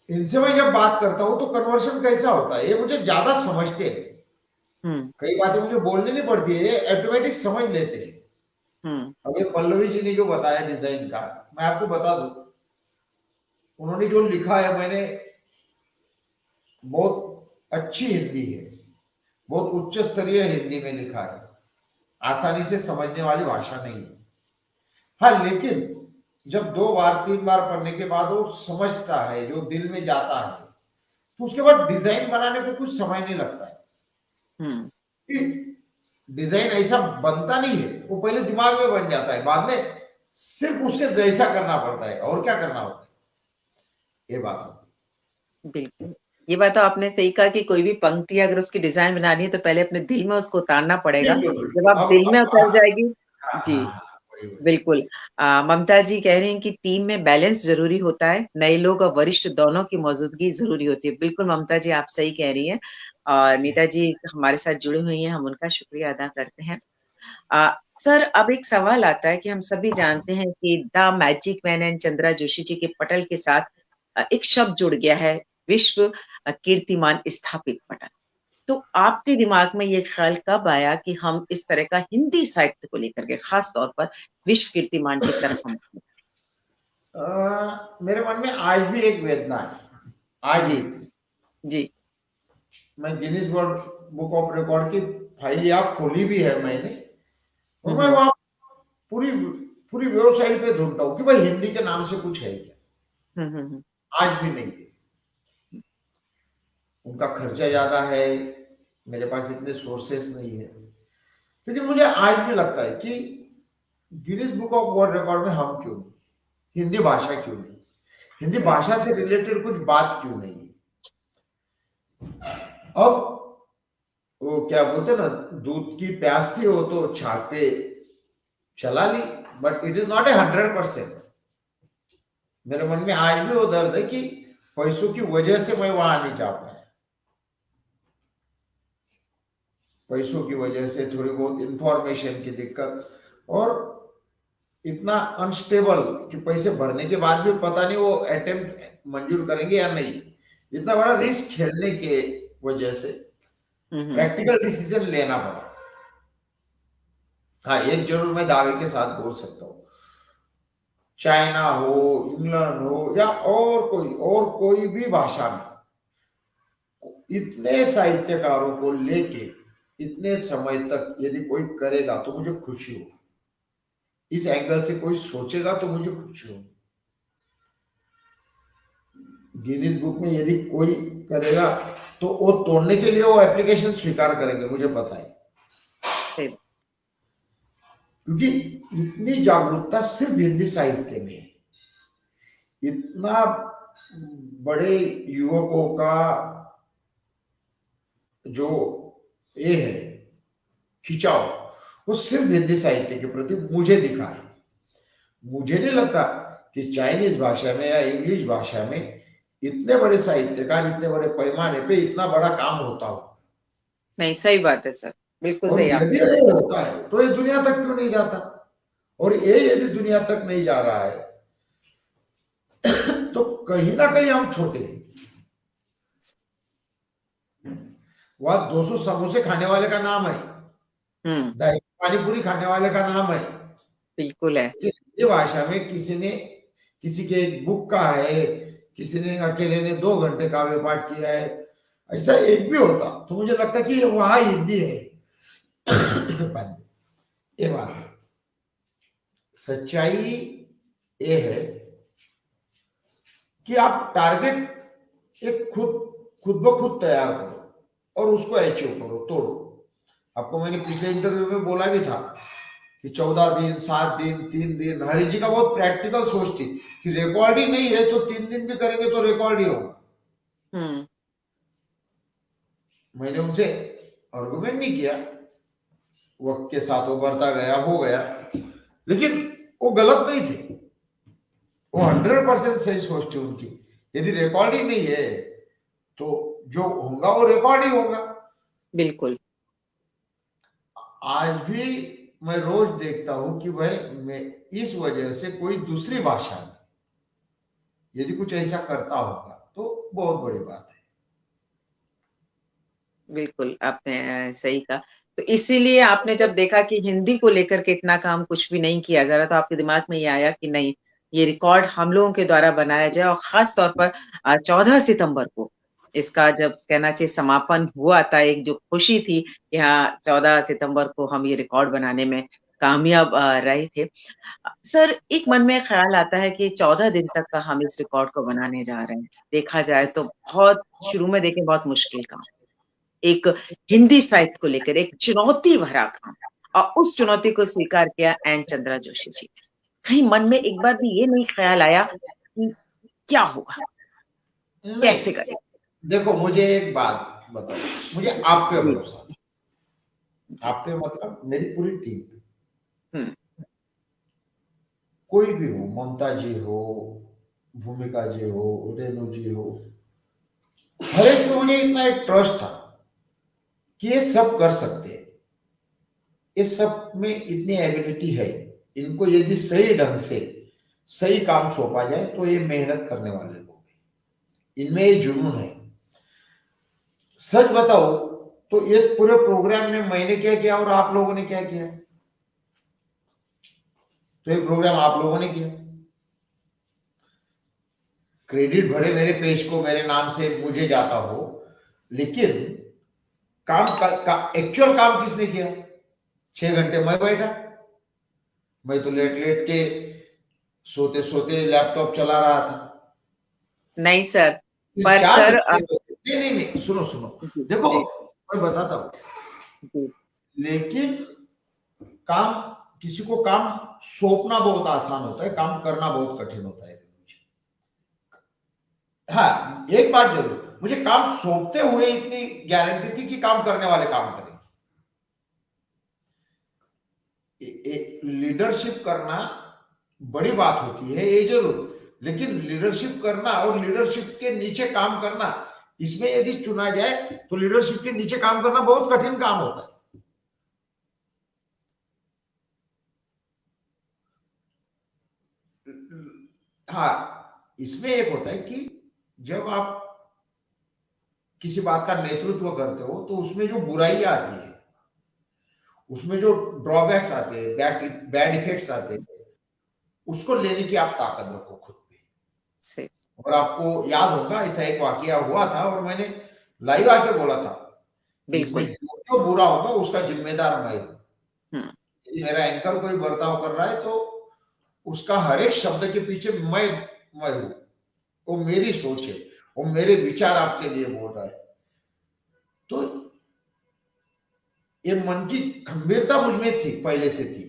इनसे मैं जब बात करता हूं तो कन्वर्शन कैसा होता है, ये मुझे ज्यादा समझते हैं। हम्म। कई बातें मुझे बोलनी नहीं पड़ती है, ये ऑटोमेटिक समझ लेते हैं। हम्म। अब ये पल्लवी जी ने जो बताया डिजाइन का, मैं आपको बता दूं, उन्होंने जो लिखा है, मैंने बहुत अच्छी हिंदी है, बहुत उच्च स्तरीय हिंदी में लिखा है, आसानी से समझने वाली भाषा नहीं है। हाँ, लेकिन जब 2 बार 3 बार पढ़ने के बाद वो समझता है, जो दिल में जाता है, तो उसके बाद डिजाइन बनाने को कुछ समय नहीं लगता है। हम्म। डिजाइन ऐसा बनता नहीं है, वो पहले दिमाग में बन जाता है, बाद में सिर्फ उसके जैसा करना पड़ता है, और क्या करना होता है, ये बात होती बिल्कुल। ये बात तो आपने सही कहा कि कोई भी पंक्ति अगर उसकी डिजाइन बनानी है तो पहले अपने दिल में उसको उतारना है। पड़ेगा। बिल्कुल जब बिल्कुल। आप दिल में उतर जाएगी। हाँ जी। हाँ हाँ, वही वही। बिल्कुल। ममता जी कह रही हैं कि टीम में बैलेंस जरूरी होता है, नए लोग और वरिष्ठ दोनों की मौजूदगी जरूरी होती है। बिल्कुल ममता जी, आप सही कह रही हैं। और नीता जी हमारे साथ जुड़ी हुई हैं, हम उनका शुक्रिया अदा करते हैं। सर, अब एक सवाल आता है कि हम सभी जानते हैं कि the magic man and Chandra Joshi ji के पटल के साथ एक शब्द जुड़ गया है, विश्व कीर्तिमान स्थापित पटल। तो आपके दिमाग में ये ख्याल कब आया कि हम इस तरह का हिंदी साहित्य को लेकर के खास तौर पर विश्व कीर्तिमान की तरफ हम? मेरे मन में आज भी एक वेदना है, आज जी, भी। जी। मैं Guinness world book of record की फाइल यहाँ खोली भी है मैंने, और हुँ, मैं हुँ। वहां पूरी पूरी वेबसाइट पे ढूंढता हूँ कि भाई हिंदी के नाम से कुछ है क्या। हुँ, हुँ, हुँ। आज भी नहीं है। उनका खर्चा ज्यादा है, मेरे पास इतने सोर्सेस नहीं है। लेकिन मुझे आज भी लगता है कि Guinness book of world record में हम क्यों नहीं, हिंदी भाषा क्यों नहीं, हिंदी सही। भाषा से रिलेटेड कुछ बात क्यों नहीं है। अब वो क्या बोलते हैं ना, दूध की प्यास थी, वो तो छाप पे चला ली, but it is not a 100%। मेरे मन में आज भी वो दर्द है कि पैसों की वजह से मैं वहां नहीं जा पाया, पैसों की वजह से, थोड़ी बहुत इंफॉर्मेशन की दिक्कत, और इतना अनस्टेबल कि पैसे भरने के बाद भी पता नहीं वो अटेम्प्ट मंजूर करेंगे या नहीं, इतना बड़ा सही। रिस्क खेलने के वजह से हुँ, हुँ। प्रैक्टिकल डिसीजन लेना पड़ा। हाँ, एक जरूर मैं दावे के साथ बोल सकता हूँ, चाइना हो, इंग्लैंड हो, या और कोई भी भाषा में इतने साहित्यकारों को लेके इतने समय तक यदि कोई करेगा तो मुझे खुशी हो, इस एंगल से कोई सोचेगा तो मुझे खुशी हो। गिनीज बुक में यदि कोई करेगा तो वो तोड़ने के लिए वो एप्लीकेशन स्वीकार करेंगे, मुझे पता है। सही बात। क्योंकि इतनी जागरूकता सिर्फ हिंदी साहित्य में है, इतना बड़े युवकों का जो ये है खिंचाव, वो सिर्फ हिंदी साहित्य के प्रति मुझे दिखा है। मुझे नहीं लगता कि चाइनीज भाषा में या इंग्लिश भाषा में इतने बड़े साहित्यकार इतने बड़े पैमाने पे इतना बड़ा काम होता हो। नहीं, सही बात है सर। बिल्कुल और सही यदि आपने ये कहा। होता है तो ये दुनिया तक क्यों नहीं जाता, और ये यदि दुनिया तक नहीं जा रहा है तो कहीं ना कहीं हम छोटे हैं। वहां 200 समोसे खाने वाले का नाम है, हुँ, 250 पानीपुरी खाने वाले का नाम है। बिल्कुल है। ये भाषा में किसी ने, किसी के एक बुक का है, किसी ने अकेले ने 2 घंटे काव्य पाठ किया है, ऐसा एक भी होता तो मुझे लगता कि वहां हिंदी है। ये बात है। सच्चाई ये है कि आप टारगेट एक खुद खुद ब खुद तैयार करो और उसको अचीव करो, तोड़ो। आपको मैंने पिछले इंटरव्यू में बोला भी था कि 14 दिन, 7 दिन, 3 दिन, हरि जी का बहुत प्रैक्टिकल सोच थी कि रिकॉर्ड ही नहीं है तो 3 दिन भी करेंगे तो रिकॉर्ड ही होगा। हुँ, मैंने उनसे आर्गुमेंट नहीं किया, वक्त के साथ वो बढ़ता गया, हो गया, लेकिन वो गलत नहीं थे, वो 100% सही सोच थी उनकी। यदि रिकॉर्ड ही नहीं है तो जो होगा वो रिकॉर्ड ही होगा। बिल्कुल। आज भी मैं रोज देखता हूं कि भाई मैं इस वजह से कोई दूसरी भाषा में यदि कुछ ऐसा करता होगा तो बहुत बड़ी बात है। बिल्कुल, आपने सही कहा। तो इसीलिए आपने जब देखा कि हिंदी को लेकर के इतना काम कुछ भी नहीं किया जा रहा, तो आपके दिमाग में ये आया कि नहीं, ये रिकॉर्ड हम लोगों के द्वारा बनाया जाए और ख़ास तौर पर 14 सितंबर को इसका जब कहना चाहिए समापन हुआ था, एक जो खुशी थी कि हाँ, 14 सितंबर को हम ये रिकॉर्ड बनाने में कामयाब रहे थे। सर, एक मन में ख़्याल आता है कि 14 दिन तक का हम इस रिकॉर्ड को बनाने जा रहे हैं। देखा जाए तो बहुत शुरू में देखें बहुत मुश्किल काम। एक हिंदी साहित्य को लेकर एक चुनौती भरा काम और उस चुनौती को स्वीकार किया एन चंद्रा जोशी जी ने। कहीं मन में एक बार भी ये नहीं ख्याल आया कि क्या होगा? कैसे नहीं, करें? देखो मुझे एक बात बताओ, मुझे आप पे जी, भरोसा, जी। आप पे मतलब मेरी पूरी टीम पे, हुँ, कोई भी हो, ममता जी हो, भूमिका जी हो, रेणु जी हो, हर एक में मुझे इतना एक ट्रस्ट था कि ये सब कर सकते हैं, इस सब में इतनी एबिलिटी है, इनको यदि सही ढंग से सही काम सौंपा जाए तो ये मेहनत करने वाले लोग हैं, इनमें ये जुनून है। सच बताओ, तो ये पूरे प्रोग्राम में मैंने क्या किया और आप लोगों ने क्या किया? तो ये प्रोग्राम आप लोगों ने किया। क्रेडिट भरे मेरे पेज को मेरे नाम से मुझे जाता हो, लेकिन एक्चुअल काम किसने किया? 6 घंटे मैं बैठा, मैं तो लेट लेट के सोते सोते लैपटॉप चला रहा था। नहीं सर, फिर पर चार सर घंटे नहीं नहीं नहीं, सुनो सुनो, जी देखो जी मैं बताता हूँ। जी लेकिन काम, किसी को काम सौंपना बहुत आसान होता है, काम करना बहुत कठिन होता है। हाँ, एक बात जरूर, मुझे काम सौंपते हुए इतनी गारंटी थी कि काम करने वाले काम करेंगे। लीडरशिप करना बड़ी बात होती है ये जरूर, लेकिन लीडरशिप करना और लीडरशिप के नीचे काम करना, इसमें यदि चुना जाए तो लीडरशिप के नीचे काम करना बहुत कठिन काम होता है। हाँ, इसमें एक होता है कि जब आप किसी बात का नेतृत्व करते हो तो उसमें जो बुराई आती है, उसमें जो ड्रॉबैक्स आते हैं, बैड इफेक्ट्स आते हैं, उसको लेने की आप ताकत रखो खुद पे। से और आपको याद होगा ऐसा एक वाकया हुआ था और मैंने लाइव आके बोला था कि इसमें बिल्कुल। जो जो बुरा होगा उसका जिम्मेदार मैं हूं। हम्म। यदि मेरा एंकर कोई बर्ताव कर रहा है तो उसका हर एक शब्द के पीछे मैं हूं। वो मेरी सोच है, वो मेरे विचार आपके लिए बोल रहा है। तो ये मन की गंभीरता मुझ में थी, पहले से थी,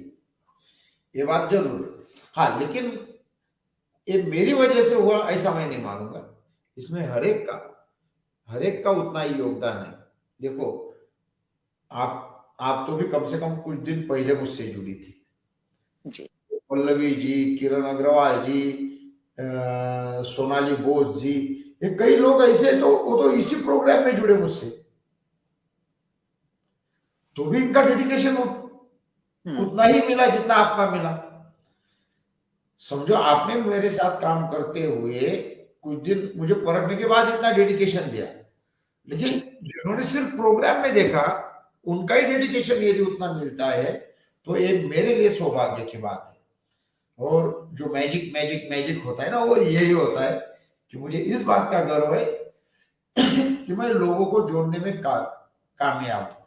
ये बात जरूर है। हाँ, लेकिन ये मेरी वजह से हुआ ऐसा मैं नहीं मानूंगा। इसमें हर एक का उतना ही योगदान है। देखो, आप तो भी कम से कम कुछ दिन पहले मुझसे जुड़ी थी। जी पल्लवी जी, किरण अग्रवाल जी, सोनाली बोस जी, ये कई लोग ऐसे, तो वो तो इसी प्रोग्राम में जुड़े मुझसे, तो भी इनका डेडिकेशन हम्म। उतना ही मिला जितना आपका मिला। समझो, आपने मेरे साथ काम करते हुए कुछ दिन मुझे परखने के बाद इतना डेडिकेशन दिया, लेकिन जी जिन्होंने सिर्फ प्रोग्राम में देखा, उनका ही डेडिकेशन यदि उतना मिलता है तो ये मेरे लिए सौभाग्य की बात है। और जो मैजिक मैजिक मैजिक होता है ना, वो यही होता है कि मुझे इस बात का गर्व है कि मैं लोगों को जोड़ने में कामयाब हूं।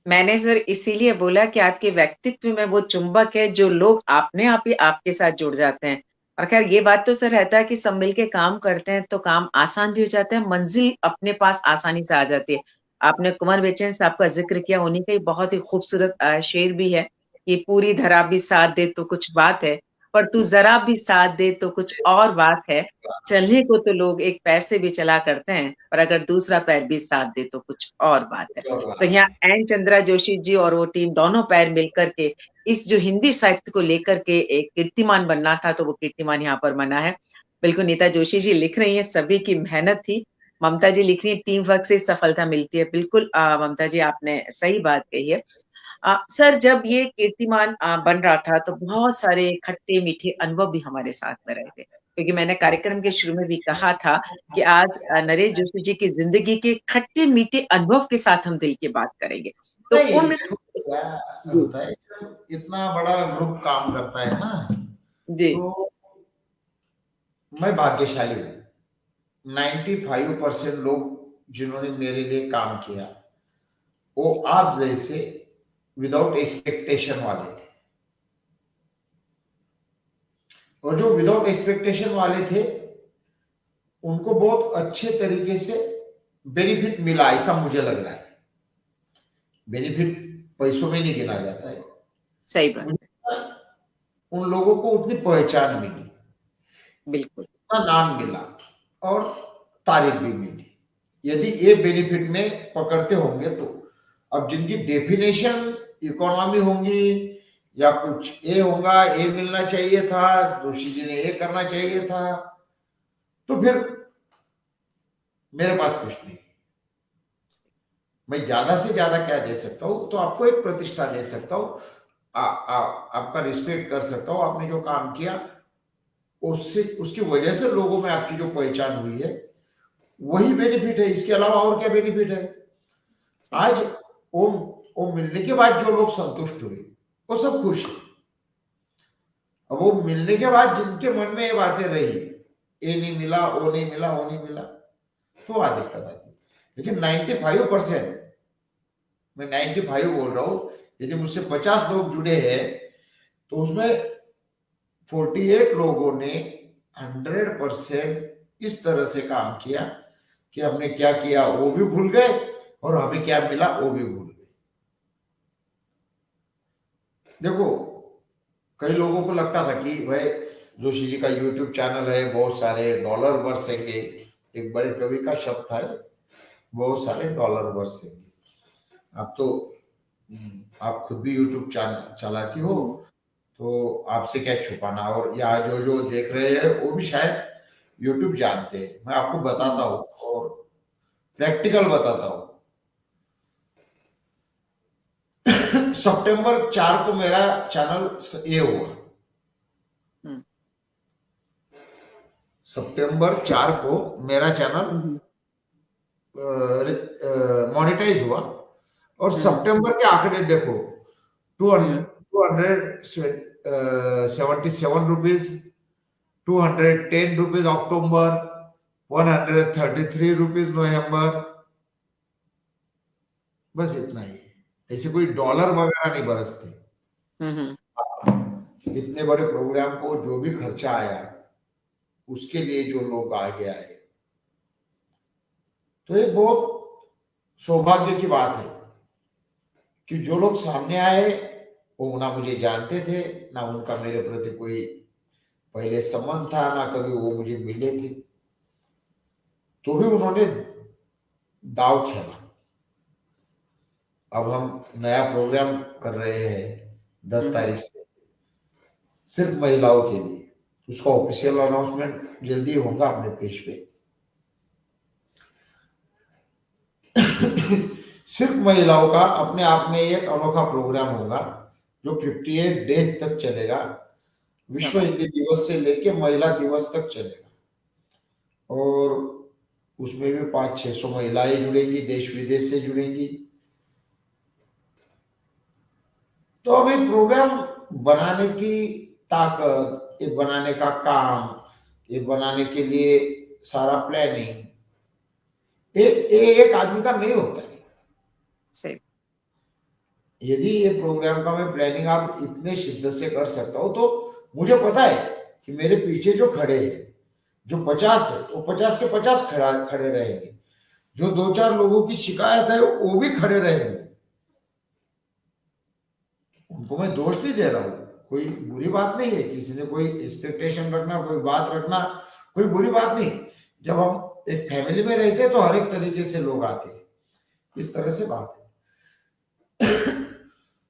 मैंने सर इसीलिए बोला कि आपके व्यक्तित्व में वो चुंबक है जो लोग अपने आप ही आपके साथ जुड़ जाते हैं। और खैर ये बात तो सर रहता है कि सब मिलके काम करते हैं तो काम आसान भी हो जाता है, मंजिल अपने पास आसानी से आ जाती है। आपने कुंवर बेचन साहब का जिक्र किया, उन्हीं का ही बहुत ही खूबसूरत शेर भी है कि पूरी धरा भी साथ दे तो कुछ बात है, पर तू जरा भी साथ दे तो कुछ और बात है। चलने को तो लोग एक पैर से भी चला करते हैं, पर अगर दूसरा पैर भी साथ दे तो कुछ और बात है। तो यहाँ एन चंद्रा जोशी जी और वो टीम दोनों पैर मिलकर के इस जो हिंदी साहित्य को लेकर के एक कीर्तिमान बनना था, तो वो कीर्तिमान यहाँ पर बना है। बिल्कुल नीता जोशी जी लिख रही हैं, सभी की मेहनत थी। ममता जी लिख रही है, टीम वर्क से सफलता मिलती है। बिल्कुल ममता जी आपने सही बात कही है। सर जब ये कीर्तिमान बन रहा था तो बहुत सारे खट्टे मीठे अनुभव भी हमारे साथ में रहे थे, क्योंकि मैंने कार्यक्रम के शुरू में भी कहा था कि आज नरेश जोशी जी की जिंदगी के खट्टे मीठे अनुभव के साथ हम दिल की बात करेंगे। तो नहीं, उन देखो क्या जी होता है, जब इतना बड़ा ग्रुप काम करता है ना, जी तो मैं भाग्यशाली हूँ। 95% लोग जिन्होंने मेरे लिए काम किया, वो आप जैसे विदाउट एक्सपेक्टेशन वाले थे। और जो विदाउट एक्सपेक्टेशन वाले थे, उनको बहुत अच्छे तरीके से बेनिफिट मिला, ऐसा मुझे लग रहा है। बेनिफिट पैसों में नहीं गिना जाता है। सही बात है। मुझे उन लोगों को उतनी पहचान मिली, बिल्कुल। उतना नाम मिला और तारीफ भी मिली। यदि ये बेनिफिट में पकड़ते होंगे तो अब जिनकी डेफिनेशन इकोनॉमी होंगी या कुछ ये होगा, ये मिलना चाहिए था, जोशी जी ने ये करना चाहिए था, तो फिर मेरे पास कुछ नहीं। मैं ज्यादा से ज्यादा क्या दे सकता हूँ? तो आपको एक प्रतिष्ठा दे सकता हूँ, आपका रिस्पेक्ट कर सकता हूँ। आपने जो काम किया उससे, उसकी वजह से लोगों में आपकी जो पहचान हुई है, वही बेनिफिट है। इसके अलावा और क्या बेनिफिट है? आज वो मिलने के बाद जो लोग संतुष्ट हुए वो सब खुश है। अब वो मिलने के बाद जिनके मन में ये बातें रही, ये नहीं मिला, वो नहीं मिला, वो नहीं मिला, तो वहां दिक्कत आती है। लेकिन 95%, मैं 95 बोल रहा हूं, यदि मुझसे 50 लोग जुड़े हैं तो उसमें 48 लोगों ने 100% इस तरह से काम किया कि हमने क्या किया वो भी भूल गए और हमें क्या मिला वो भी भूल गए। देखो, कई लोगों को लगता था कि भाई जोशी जी का यूट्यूब चैनल है, बहुत सारे डॉलर बरसेंगे। एक बड़े कवि का शब्द था, बहुत सारे डॉलर बरसेंगे। आप तो आप खुद भी यूट्यूब चलाती हो, तो आपसे क्या छुपाना। और यहाँ जो जो देख रहे हैं वो भी शायद यूट्यूब जानते हैं। मैं आपको बताता हूँ और प्रैक्टिकल बताता हूँ। सितंबर 4 को मेरा चैनल ये हुआ। सितंबर 4 को मेरा चैनल मोनेटाइज हुआ। और सितंबर के आंकड़े देखो, 277 रुपीज, 210 रुपीज अक्टूबर, 133 रुपीज नवंबर, बस इतना ही। ऐसे कोई डॉलर वगैरह नहीं बरसते। इतने बड़े प्रोग्राम को जो भी खर्चा आया उसके लिए जो लोग आगे आए, तो ये बहुत सौभाग्य की बात है कि जो लोग सामने आए वो ना मुझे जानते थे, ना उनका मेरे प्रति कोई पहले संबंध था, ना कभी वो मुझे मिले थे, तो भी उन्होंने दाव खेला। अब हम नया प्रोग्राम कर रहे हैं 10 तारीख से, सिर्फ महिलाओं के लिए। उसका ऑफिशियल अनाउंसमेंट जल्दी होगा अपने पेज पे। सिर्फ महिलाओं का अपने आप में एक अनोखा प्रोग्राम होगा जो 58 डेज तक चलेगा। विश्व हिंदी दिवस से लेके महिला दिवस तक चलेगा। और उसमें भी 500-600 महिलाएं जुड़ेंगी, देश विदेश से जुड़ेंगी। तो अब एक प्रोग्राम बनाने की ताकत, ये बनाने का काम, ये बनाने के लिए सारा प्लानिंग, एक आदमी का नहीं होता है। सही। यदि ये प्रोग्राम का मैं प्लानिंग आप इतने शिद्दत से कर सकता हूँ, तो मुझे पता है कि मेरे पीछे जो खड़े हैं, जो 50 है, वो 50 के 50 खड़े रहेंगे। जो 2-4 लोगों की शिकायत है वो भी खड़े रहेंगे। उनको मैं दोष नहीं दे रहा हूँ, कोई बुरी बात नहीं है। किसी ने कोई एक्सपेक्टेशन रखना, कोई बात रखना, कोई बुरी बात नहीं। जब हम एक फैमिली में रहते हैं तो हर एक तरीके से लोग आते हैं, इस तरह से बात है।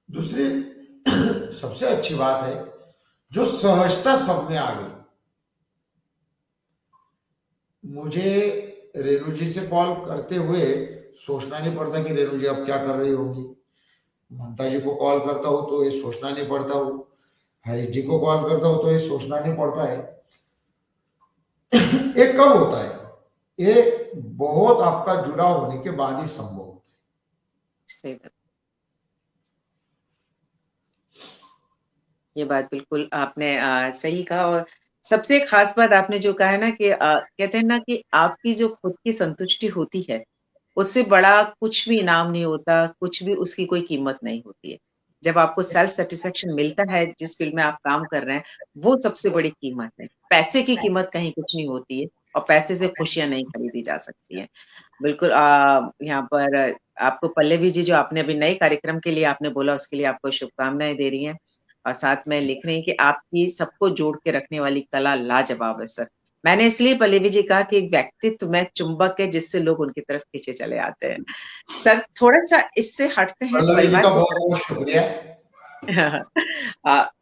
दूसरी सबसे अच्छी बात है जो सहजता सब में आ गई। मुझे रेणु जी से कॉल करते हुए सोचना नहीं पड़ता कि रेणु जी अब क्या कर रही होंगी। ममता जी को कॉल करता हूँ तो ये सोचना नहीं पड़ता हूँ, हरीश जी को कॉल करता हूँ तो ये सोचना नहीं पड़ता है। ये कब होता है? ये बहुत आपका जुड़ाव होने के बाद ही संभव होता है। सही बात। ये बात बिल्कुल आपने सही कहा। और सबसे खास बात आपने जो कहा है ना कि कहते हैं ना कि आपकी जो खुद की संतुष्टि होती है, उससे बड़ा कुछ भी इनाम नहीं होता, कुछ भी उसकी कोई कीमत नहीं होती है। जब आपको सेल्फ सैटिस्फैक्शन मिलता है जिस फील्ड में आप काम कर रहे हैं, वो सबसे बड़ी कीमत है। पैसे की कीमत कहीं कुछ नहीं होती है और पैसे से खुशियाँ नहीं खरीदी जा सकती हैं। बिल्कुल यहाँ पर आपको पल्लवी जी जो आपने अभी नए कार्यक्रम के लिए आपने बोला उसके लिए आपको शुभकामनाएँ दे रही हैं। और साथ में लिख रही हैं कि आपकी सबको जोड़ के रखने वाली कला लाजवाब है सर। मैंने इसलिए पल्लवी जी कहा कि एक व्यक्तित्व में चुंबक है जिससे लोग उनकी तरफ खींचे चले आते हैं। सर थोड़ा-सा इससे हटते हैं पल्लवी जी परिवार का की बहुत तरफ। बहुत शुक्रिया।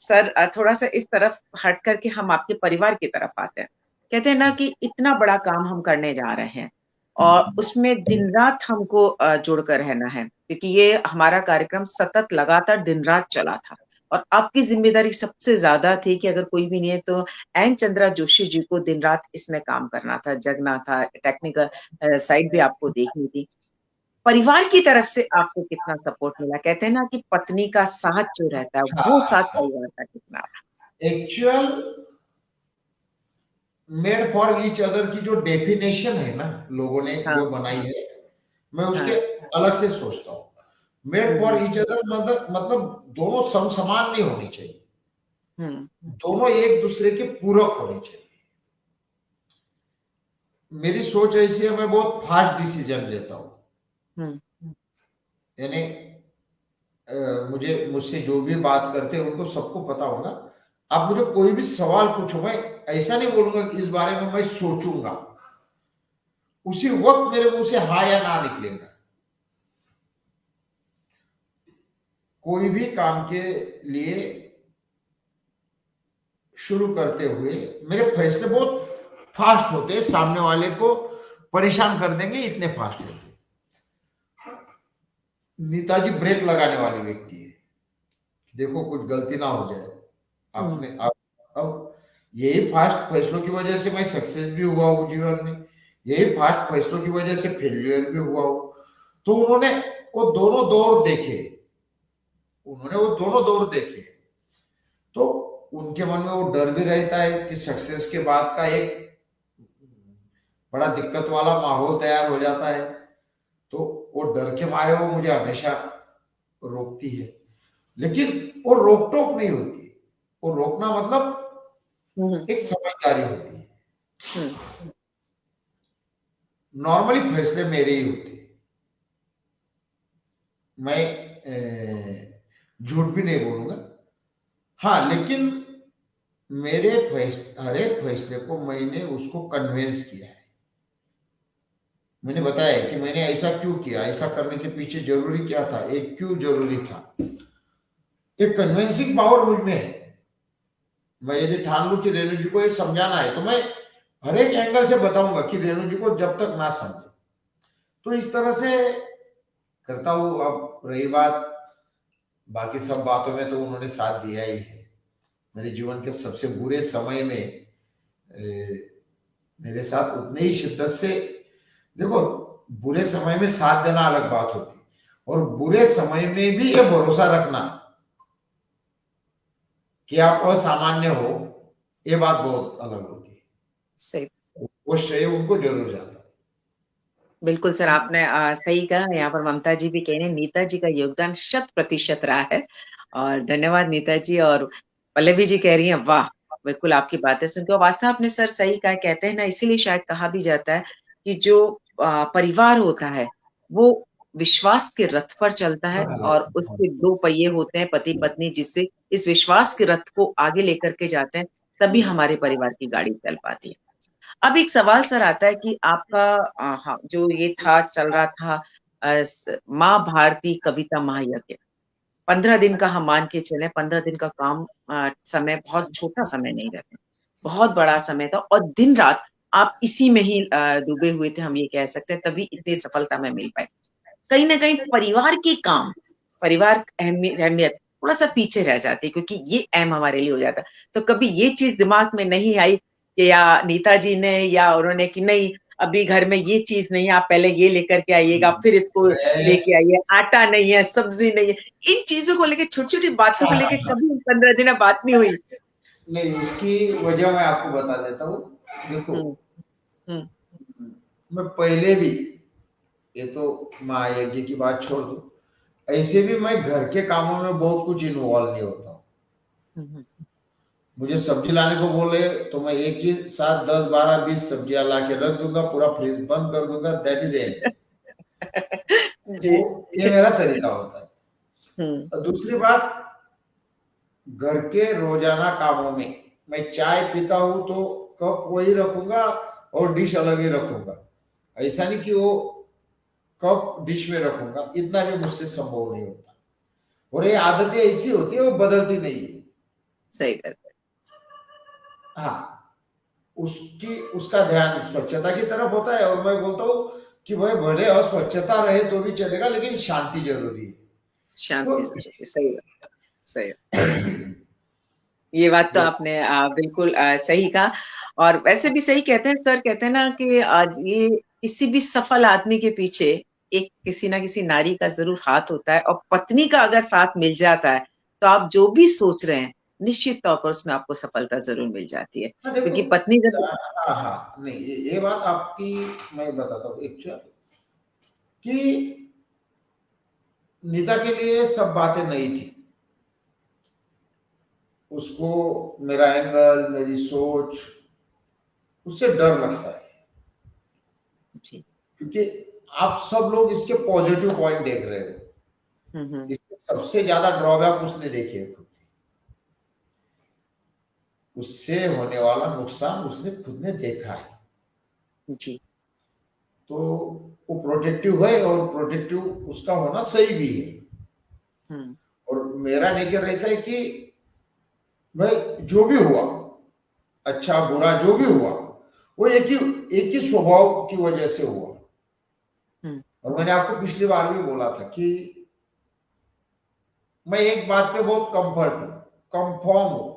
सर थोड़ा-सा इस तरफ हट कर के हम आपके परिवार की तरफ आते हैं। कहते हैं ना कि इतना बड़ा काम हम करने जा रहे हैं और उसमें दिन-रात हमको जुड़कर रहना है क्योंकि ये हमारा कार्यक्रम सतत लगातार दिन-रात चला था और आपकी ज़िम्मेदारी सबसे ज़्यादा थी कि अगर कोई भी नहीं है तो एन चंद्रा जोशी जी को दिन-रात इसमें काम करना था, जगना था, टेक्निकल साइड भी आपको देखनी थी। परिवार की तरफ से आपको कितना सपोर्ट मिला? कहते हैं ना कि पत्नी का साथ जो रहता है, वो साथ हाँ, परिवार का कितना रहा? Actual made for each other की जो डेफिनेशन है ना, लोगों ने हाँ, जो बनाई है, मैं उसके हाँ। अलग से सोचता हूँ। Made for hmm, each other मतलब दोनों समसमान नहीं होनी चाहिए, हुँ, दोनों एक दूसरे के पूरक होने चाहिए। मेरी सोच ऐसी है, मैं बहुत फास्ट डिसीजन लेता हूँ। हुँ, यानी मुझे मुझसे जो भी बात करते हैं उनको सबको पता होगा। आप मुझे कोई भी सवाल पूछो, मैं ऐसा नहीं बोलूंगा कि इस बारे में मैं सोचूंगा, उसी वक्त मेरे मुंह से हाँ या ना निकलेगा। कोई भी काम के लिए शुरू करते हुए मेरे फैसले बहुत फास्ट होते हैं, सामने वाले को परेशान कर देंगे इतने फास्ट होते हैं। नेताजी ब्रेक लगाने वाले व्यक्ति है, देखो कुछ गलती ना हो जाए। हुँ, आपने अब यही फास्ट फैसलों की वजह से मैं सक्सेस भी हुआ हूँ जीवन में, यही फास्ट फैसलों की वजह से फेलियर भी हुआ हूँ। तो उन्होंने वो दोनों दौर देखे, उन्होंने वो दोनों दौर देखे, तो उनके मन में वो डर भी रहता है कि सक्सेस के बाद का एक बड़ा दिक्कत वाला माहौल तैयार हो जाता है। तो वो डर के मारे वो मुझे हमेशा रोकती है, लेकिन वो रोक टोक नहीं होती, वो रोकना मतलब हुँ, एक समझदारी होती है। हुँ, नॉर्मली फैसले मेरे ही होते हैं, मैं झूठ भी नहीं बोलूंगा। हाँ, लेकिन मेरे हर एक फैसले को मैंने उसको कन्विंस किया है। मैंने बताया है कि मैंने ऐसा क्यों किया, ऐसा करने के पीछे जरूरी क्या था, एक क्यों जरूरी था। एक कन्विंसिंग पावर मुझ में है। मैं यदि ठान लूं कि रेणु जी को ये समझाना है, तो मैं हर एक एंगल से बताऊंगा कि रेणु जी को जब तक ना समझे। तो इस तरह से करता हूं। अब रही बात बाकी सब बातों में, तो उन्होंने साथ दिया ही है। मेरे जीवन के सबसे बुरे समय में मेरे साथ उतने ही शिद्दत से, देखो, बुरे समय में साथ देना अलग बात होती है, और बुरे समय में भी ये भरोसा रखना कि आप असामान्य हो, ये बात बहुत अलग होती सही। है। वो श्रेय उनको जरूर जाता बिल्कुल सर, आपने सही कहा। यहाँ पर ममता जी भी कह रही हैं, नीता जी का योगदान शत प्रतिशत रहा है। और धन्यवाद नीता जी। और पल्लवी जी कह रही हैं, वाह! बिल्कुल आपकी बातें सुन के, और वास्तव आपने सर सही कहा। कहते हैं ना, इसीलिए शायद कहा भी जाता है कि जो परिवार होता है, वो विश्वास के रथ पर चलता है, और है। उसके 2 पहिए होते हैं, पति-पत्नी, जिससे इस विश्वास के रथ को आगे लेकर के जाते हैं, तभी हमारे परिवार की गाड़ी चल पाती है। अब एक सवाल सर आता है कि आपका हाँ, जो ये था चल रहा था माँ भारती कविता महायज्ञ, 15 दिन का हम मान के चले। 15 दिन का काम समय बहुत छोटा समय नहीं रहता, बहुत बड़ा समय था, और दिन रात आप इसी में ही डूबे हुए थे, हम ये कह सकते हैं, तभी इतनी सफलता में मिल पाई। कहीं ना कहीं परिवार के काम, परिवार अहमियत थोड़ा सा पीछे रह जाती है, क्योंकि ये अहम हमारे लिए हो जाता। तो कभी ये चीज दिमाग में नहीं आई कि या नीता जी ने या उन्होंने कि नहीं, अभी घर में ये चीज नहीं है, आप पहले ये लेकर के आइएगा, फिर इसको लेके मैं आइए, आटा नहीं है, सब्जी नहीं है। इन चीजों को लेके, छोटी छोटी बातों को लेके कभी 15 दिन बात नहीं हुई? नहीं, उसकी वजह मैं आपको बता देता हूँ। देखो, हम्म, हम्म, मैं पहले भी, ये तो महायज्ञ की बात छोड़ दो, ऐसे भी मैं घर के कामों में बहुत कुछ इन्वॉल्व नहीं होता हूँ। हम्म, मुझे सब्जी लाने को बोले तो मैं एक ही साथ 10 12 20 सब्जियां ला के रख दूंगा, पूरा फ्रिज बंद कर दूंगा, दैट इज एंड। जी। वो ये मेरा तरीका होता है। हम्म, और दूसरी बात, घर के रोजाना कामों में मैं चाय पीता हूं तो कप वही रखूंगा और डिश अलग ही रखूंगा। ऐसा नहीं कि वो कप डिश में रखूंगा, इतना भी मुझसे संभव नहीं होता। और ये आदतें ऐसी होती है, वो बदलती नहीं है। सही कर। हाँ, उसकी उसका ध्यान स्वच्छता की तरफ होता है, और मैं बोलता हूँ कि भाई भले अस्वच्छता रहे तो भी चलेगा, लेकिन शांति जरूरी है। शांति तो जरूरी, सही बात, सही। ये बात तो जब आपने बिल्कुल सही कहा। और वैसे भी सही कहते हैं सर, कहते हैं ना कि आज ये किसी भी सफल आदमी के पीछे एक किसी ना किसी नारी का जरूर हाथ होता है, और पत्नी का अगर साथ मिल जाता है तो आप जो भी सोच रहे हैं निश्चित तौर पर उसमें आपको सफलता जरूर मिल जाती है, हाँ देखो, क्योंकि पत्नी जब हाँ हाँ, नहीं ये बात आपकी मैं बताता हूँ एक्चुअल कि नीता के लिए सब बातें नई थी। उसको मेरा एंगल, मेरी सोच, उससे डर लगता है, जी। क्योंकि आप सब लोग इसके पॉजिटिव पॉइंट देख रहे हो। हम्म। इसके सबसे ज्यादा ड्रॉबैक उसने देखे है, उससे होने वाला नुकसान उसने खुद ने देखा है। जी। तो वो प्रोटेक्टिव है, और प्रोटेक्टिव उसका होना सही भी है। हम्म। और मेरा नेचर ऐसा है कि भाई जो भी हुआ, अच्छा बुरा जो भी हुआ, वो एक ही स्वभाव की वजह से हुआ। हम्म। और मैंने आपको पिछली बार भी बोला था कि मैं एक बात पे बहुत कंफर्ट हूं, कंफर्म हूं,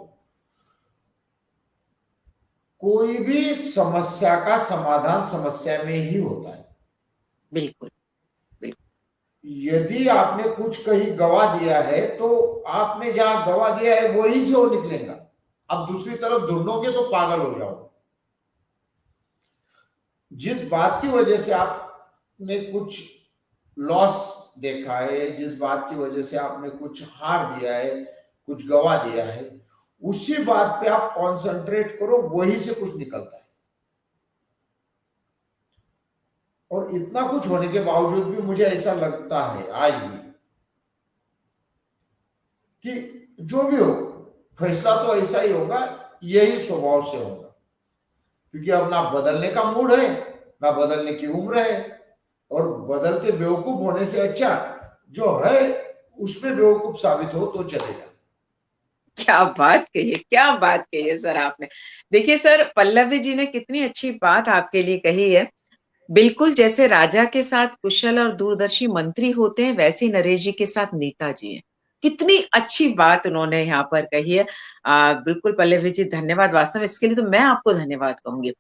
कोई भी समस्या का समाधान समस्या में ही होता है। बिल्कुल। बिल्कुल। यदि आपने कुछ कहीं गवा दिया है, तो आपने जहां गवा दिया है वहीं से वो निकलेगा। अब दूसरी तरफ ढूंढोगे तो पागल हो जाओगे। जिस बात की वजह से आपने कुछ लॉस देखा है, जिस बात की वजह से आपने कुछ हार दिया है, कुछ गवा दिया है, उसी बात पे आप कंसंट्रेट करो, वहीं से कुछ निकलता है। और इतना कुछ होने के बावजूद भी मुझे ऐसा लगता है आज भी कि जो भी हो, फैसला तो ऐसा ही होगा, यही स्वभाव से होगा। क्योंकि अब ना बदलने का मूड है, ना बदलने की उम्र है। और बदल के बेवकूफ होने से अच्छा जो है उसमें बेवकूफ साबित हो तो चलेगा। क्या बात कही है, क्या बात कही है सर आपने। देखिए सर, पल्लवी जी ने कितनी अच्छी बात आपके लिए कही है। बिल्कुल जैसे राजा के साथ कुशल और दूरदर्शी मंत्री होते हैं, वैसे नरेश जी के साथ नेताजी हैं। कितनी अच्छी बात उन्होंने यहाँ पर कही है। बिल्कुल पल्लवी जी, धन्यवाद। वास्तव में इसके लिए तो मैं आपको धन्यवाद कहूंगी।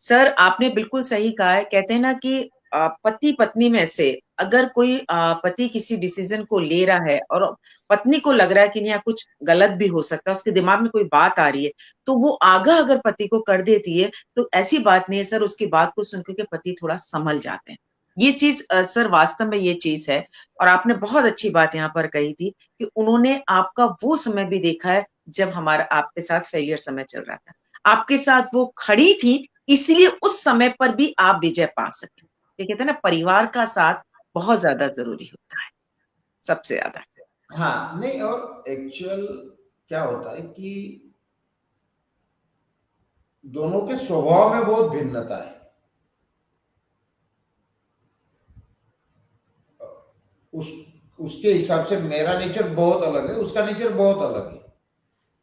सर आपने बिल्कुल सही कहा है। कहते हैं ना कि पति पत्नी में से अगर कोई पति किसी डिसीजन को ले रहा है और पत्नी को लग रहा है कि नहीं, यहाँ कुछ गलत भी हो सकता है, उसके दिमाग में कोई बात आ रही है, तो वो आगा अगर पति को कर देती है तो ऐसी बात नहीं है सर, उसकी बात को सुनकर के पति थोड़ा संभल जाते हैं। ये चीज सर वास्तव में ये चीज है। और आपने बहुत अच्छी बात यहाँ पर कही थी कि उन्होंने आपका वो समय भी देखा है जब हमारा आपके साथ फेलियर समय चल रहा था, आपके साथ वो खड़ी थी, इसलिए उस समय पर भी आप विजय पा सके। ये कहते हैं ना, परिवार का साथ बहुत ज्यादा जरूरी होता है, सबसे ज्यादा। हाँ नहीं, और एक्चुअल क्या होता है कि दोनों के स्वभाव में बहुत भिन्नता है। उस उसके हिसाब से मेरा नेचर बहुत अलग है, उसका नेचर बहुत अलग है।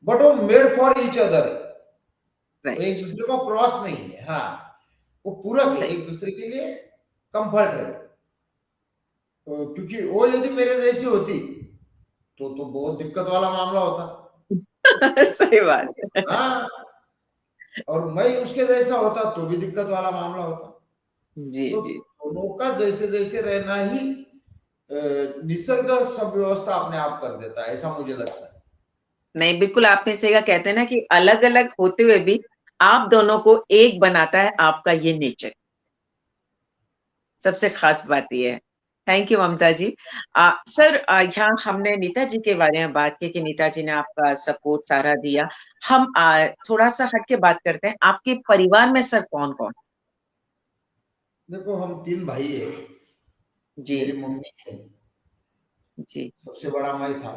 बट वो मेड फॉर ईच अदर है, वो एक राइट। दूसरे को क्रॉस नहीं है। हाँ, वो पूरक है, सही। एक दूसरे के लिए कंफर्ट है। तो क्योंकि वो यदि मेरे जैसी होती तो बहुत दिक्कत वाला मामला होता। सही बात है। हाँ, और मैं उसके जैसा होता तो भी दिक्कत वाला मामला होता। जी तो जी। दोनों का जैसे जैसे रहना ही निसर्ग सब व्यवस्था अपने आप कर देता है, ऐसा मुझे लगता है। नहीं, बिल्कुल आपने सही कहा। कहते हैं ना कि अलग अलग होते हुए भी आप दोनों को एक बनाता है आपका ये नेचर। सबसे खास बात ये है। Thank you Mamta ji. Sir, यहाँ हमने नीता जी के बारे में बात की कि नीता जी ने आपका सपोर्ट सारा दिया। हम थोड़ा सा हट के बात करते हैं, आपके परिवार में सर कौन कौन। देखो, हम तीन भाई है। जी। मेरी मम्मी है, जी। सबसे बड़ा मैं था,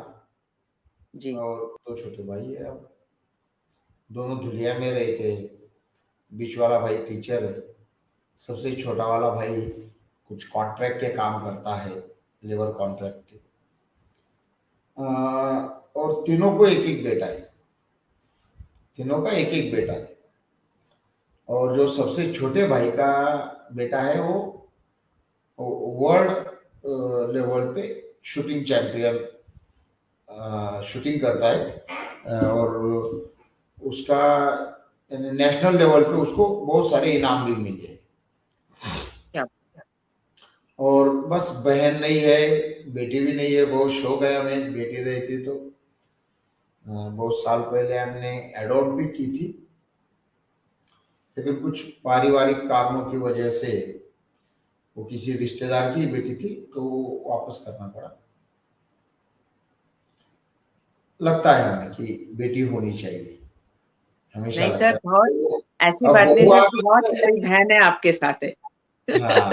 जी। और दो छोटे भाई है। अब दोनों दुनिया में रहते हैं। बीच वाला भाई टीचर है, सबसे छोटा वाला भाई कुछ कॉन्ट्रैक्ट के काम करता है, लेबर कॉन्ट्रैक्ट के। और तीनों को एक एक बेटा है, तीनों का एक एक बेटा है। और जो सबसे छोटे भाई का बेटा है वो वर्ल्ड लेवल पे शूटिंग चैंपियन शूटिंग करता है। और उसका नेशनल लेवल पे उसको बहुत सारे इनाम भी मिले हैं। क्या। और बस बहन नहीं है, बेटी भी नहीं है। बहुत शौक है हमें, बेटी रहती तो बहुत साल पहले हमने एडॉप्ट भी की थी, लेकिन कुछ पारिवारिक कारणों की वजह से वो किसी रिश्तेदार की बेटी थी तो वापस करना पड़ा। लगता है हमें कि बेटी होनी चाहिए, हमेशा नहीं लगता सर, है। बहुत तो ऐसी अब बात नहीं बहू सर, आ बहुत गई है। सारी बहन है आपके साथ है। हाँ,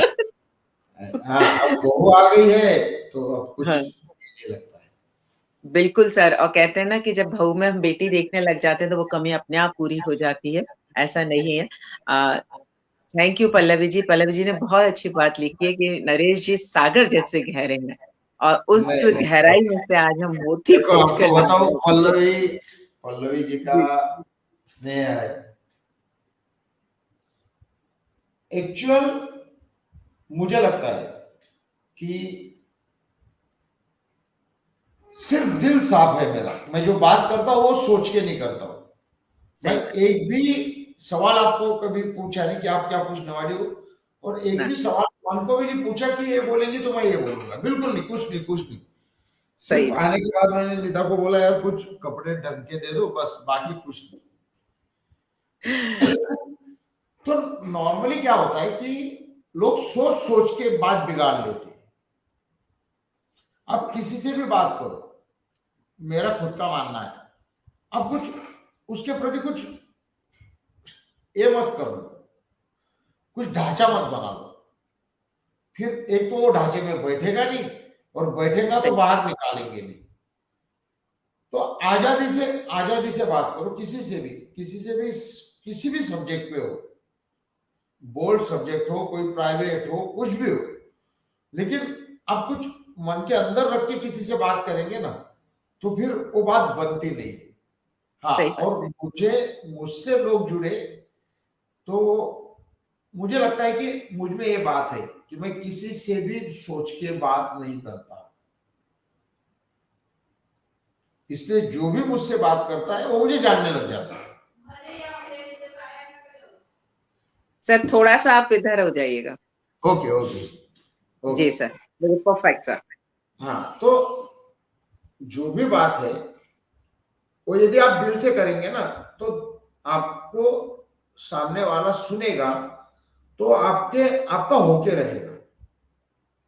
हाँ, अब बहू आ गई है तो अब कुछ हाँ, ये लगता है। बिल्कुल सर। और कहते हैं ना कि जब बहू में हम बेटी देखने लग जाते हैं तो वो कमी अपने आप पूरी हो जाती है। ऐसा नहीं है। Thank you Pallavi ji. पल्लवी जी ने बहुत अच्छी बात लिखी है कि नरेश जी सागर जैसे गहरे हैं, और उस नहीं, नहीं, गहराई में से आज हम मोती देखो खोज कर आपको ला बताऊं, रहे हैं। पल्लवी पल्लवी जी का जी। स्नेह है एक्चुअल। मुझे लगता है कि सिर्फ दिल साफ है मेरा। मैं जो बात करता हूँ वो सोच के नहीं करता हूँ। मैं सही बात। एक भी सवाल आपको कभी पूछा नहीं कि आप क्या पूछने वाले हो, और एक ना। भी सवाल मन को भी नहीं पूछा कि ये बोलेंगे तो मैं ये बोलूंगा। बिल्कुल नहीं, कुछ नहीं, कुछ नहीं। सिर्फ सही बात। आने के बाद मैंने निधा को बोला यार कुछ कपड़े ढंग के दे दो, बस बाकी कुछ नहीं। तो नॉर्मली क्या होता है कि लोग सोच सोच के बात बिगाड़ लेते हैं। अब किसी से भी बात करो, मेरा खुद का मानना है, अब कुछ उसके प्रति कुछ ये मत करो, कुछ ढांचा मत बना लो। फिर एक तो वो ढांचे में बैठेगा नहीं, और बैठेगा तो सही। बाहर निकालेंगे नहीं। तो आजादी से बात करो, किसी से भी किसी भी सब्जेक्ट पे हो, बोर्ड सब्जेक्ट हो, कोई प्राइवेट हो, कुछ भी हो। लेकिन आप कुछ मन के अंदर रख के किसी से बात करेंगे ना, तो फिर वो बात बनती नहीं है। हाँ, सही बात और है। मुझसे लोग जुड़े तो मुझे लगता है कि मुझ में ये बात है कि मैं किसी से भी सोच के बात नहीं करता। इसलिए जो भी मुझसे बात करता है वो मुझे जानने लग जाता है। सर थोड़ा सा आप इधर हो जाइएगा। ओके, ओके, जी ओके। सर। बिल्कुल परफेक्ट सर। हाँ, तो जो भी बात है वो यदि आप दिल से करेंगे ना, तो आपको सामने वाला सुनेगा, तो आपका होके रहेगा।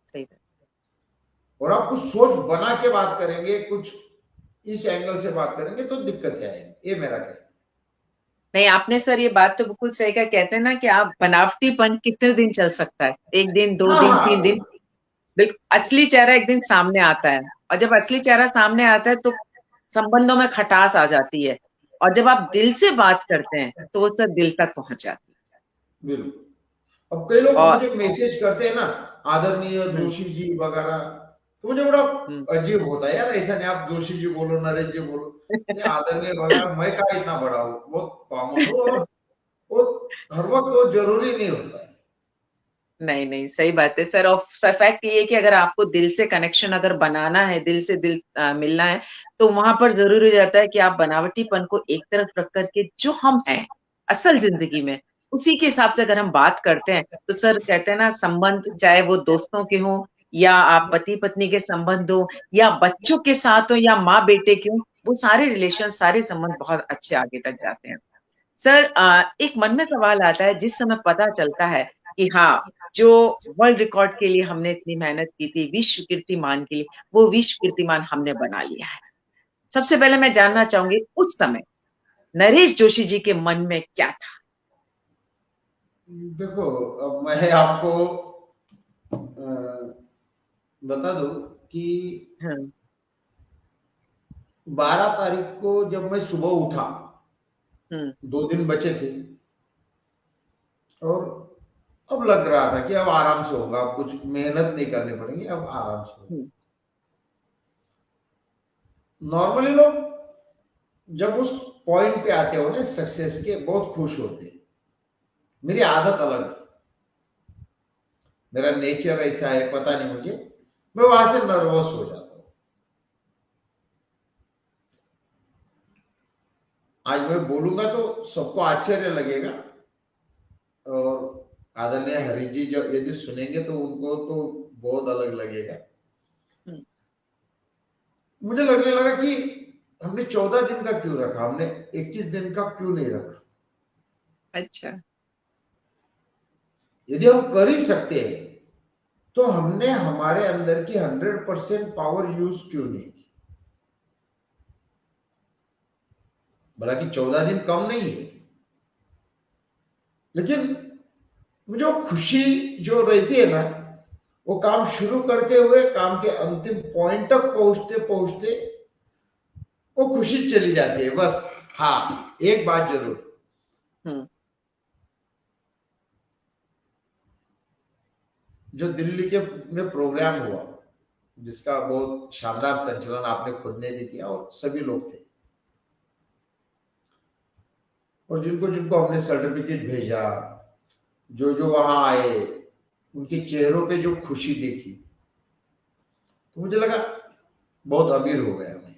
सही बात। और आप कुछ सोच बना के बात करेंगे, कुछ इस एंगल से बात करेंगे तो दिक्कत आएगी। ये मेरा कहना नहीं, आपने सर ये बात तो बिल्कुल सही कहा। कहते हैं ना कि आप बनावटीपन कितने दिन चल सकता है, एक दिन, है। दो हाँ, दिन, तीन हाँ, दिन। बिल्कुल असली चेहरा एक दिन सामने आता है। और जब असली चेहरा सामने आता है तो संबंधों में खटास आ जाती है। और जब आप दिल से बात करते हैं तो वो सब दिल तक पहुंच जाती बिल्कुल। अब कई है। लोग और मुझे मैसेज करते हैं ना, आदरणीय हम्म। जोशी जी वगैरह, तो मुझे बड़ा हम्म। अजीब होता है यार। ऐसा नहीं आप जोशी जी बोलो, नरेश जी बोलो, ये आदरणीय वगैरह, मैं का इतना बड़ा हूँ, बहुत कॉमन हूँ। और वो हर वक्त वो जरूरी नहीं होता है। नहीं नहीं, सही बात है सर। और सर फैक्ट ये है कि अगर आपको दिल से कनेक्शन अगर बनाना है, दिल से दिल मिलना है, तो वहां पर जरूरी हो जाता है कि आप बनावटीपन को एक तरफ रख करके जो हम हैं असल जिंदगी में, उसी के हिसाब से अगर हम बात करते हैं तो सर कहते हैं ना, संबंध चाहे वो दोस्तों के हों, या आप पति पत्नी के संबंध हो, या बच्चों के साथ हो, या माँ बेटे के हों, वो सारे रिलेशन, सारे संबंध बहुत अच्छे आगे तक जाते हैं। सर एक मन में सवाल आता है जिस समय पता चलता है कि हाँ, जो वर्ल्ड रिकॉर्ड के लिए हमने इतनी मेहनत की थी, विश्व कीर्तिमान के लिए, वो विश्व कीर्तिमान हमने बना लिया है। सबसे पहले मैं जानना चाहूंगी उस समय नरेश जोशी जी के मन में क्या था। देखो, अब मैं आपको बता दूं कि हाँ। 12 तारीख को जब मैं सुबह उठा, हम्म। 2 दिन बचे थे, और अब लग रहा था कि अब आराम से होगा, अब कुछ मेहनत नहीं करनी पड़ेगी, अब आराम से होगा। हम्म। नॉर्मली लोग जब उस पॉइंट पे आते हो ना सक्सेस के, बहुत खुश होते हैं। मेरी आदत अलग है, मेरा नेचर ऐसा है, पता नहीं मुझे, मैं वहां से नर्वस हो जाता हूँ। आज मैं बोलूंगा तो सबको आश्चर्य लगेगा, और आदरणीय हरि जी जो यदि सुनेंगे तो उनको तो बहुत अलग लगेगा। हम्म, मुझे लगने लगा कि हमने 14 दिन का क्यों रखा, हमने 21 दिन का क्यों नहीं रखा। अच्छा। यदि हम कर ही सकते हैं तो हमने हमारे अंदर की 100% पावर यूज क्यों नहीं की। हालांकि 14 दिन कम नहीं है, लेकिन मुझे वो खुशी जो रहती है ना, वो काम शुरू करते हुए काम के अंतिम पॉइंट तक पहुंचते पहुंचते वो खुशी चली जाती है बस। हाँ, एक बात जरूर, हम्म। जो दिल्ली के में प्रोग्राम हुआ, जिसका बहुत शानदार संचालन आपने खुद ने भी किया और सभी लोग थे, और जिनको जिनको हमने सर्टिफिकेट भेजा, जो जो वहां आए, उनके चेहरों पे जो खुशी देखी, तो मुझे लगा बहुत अमीर हो गया मैं।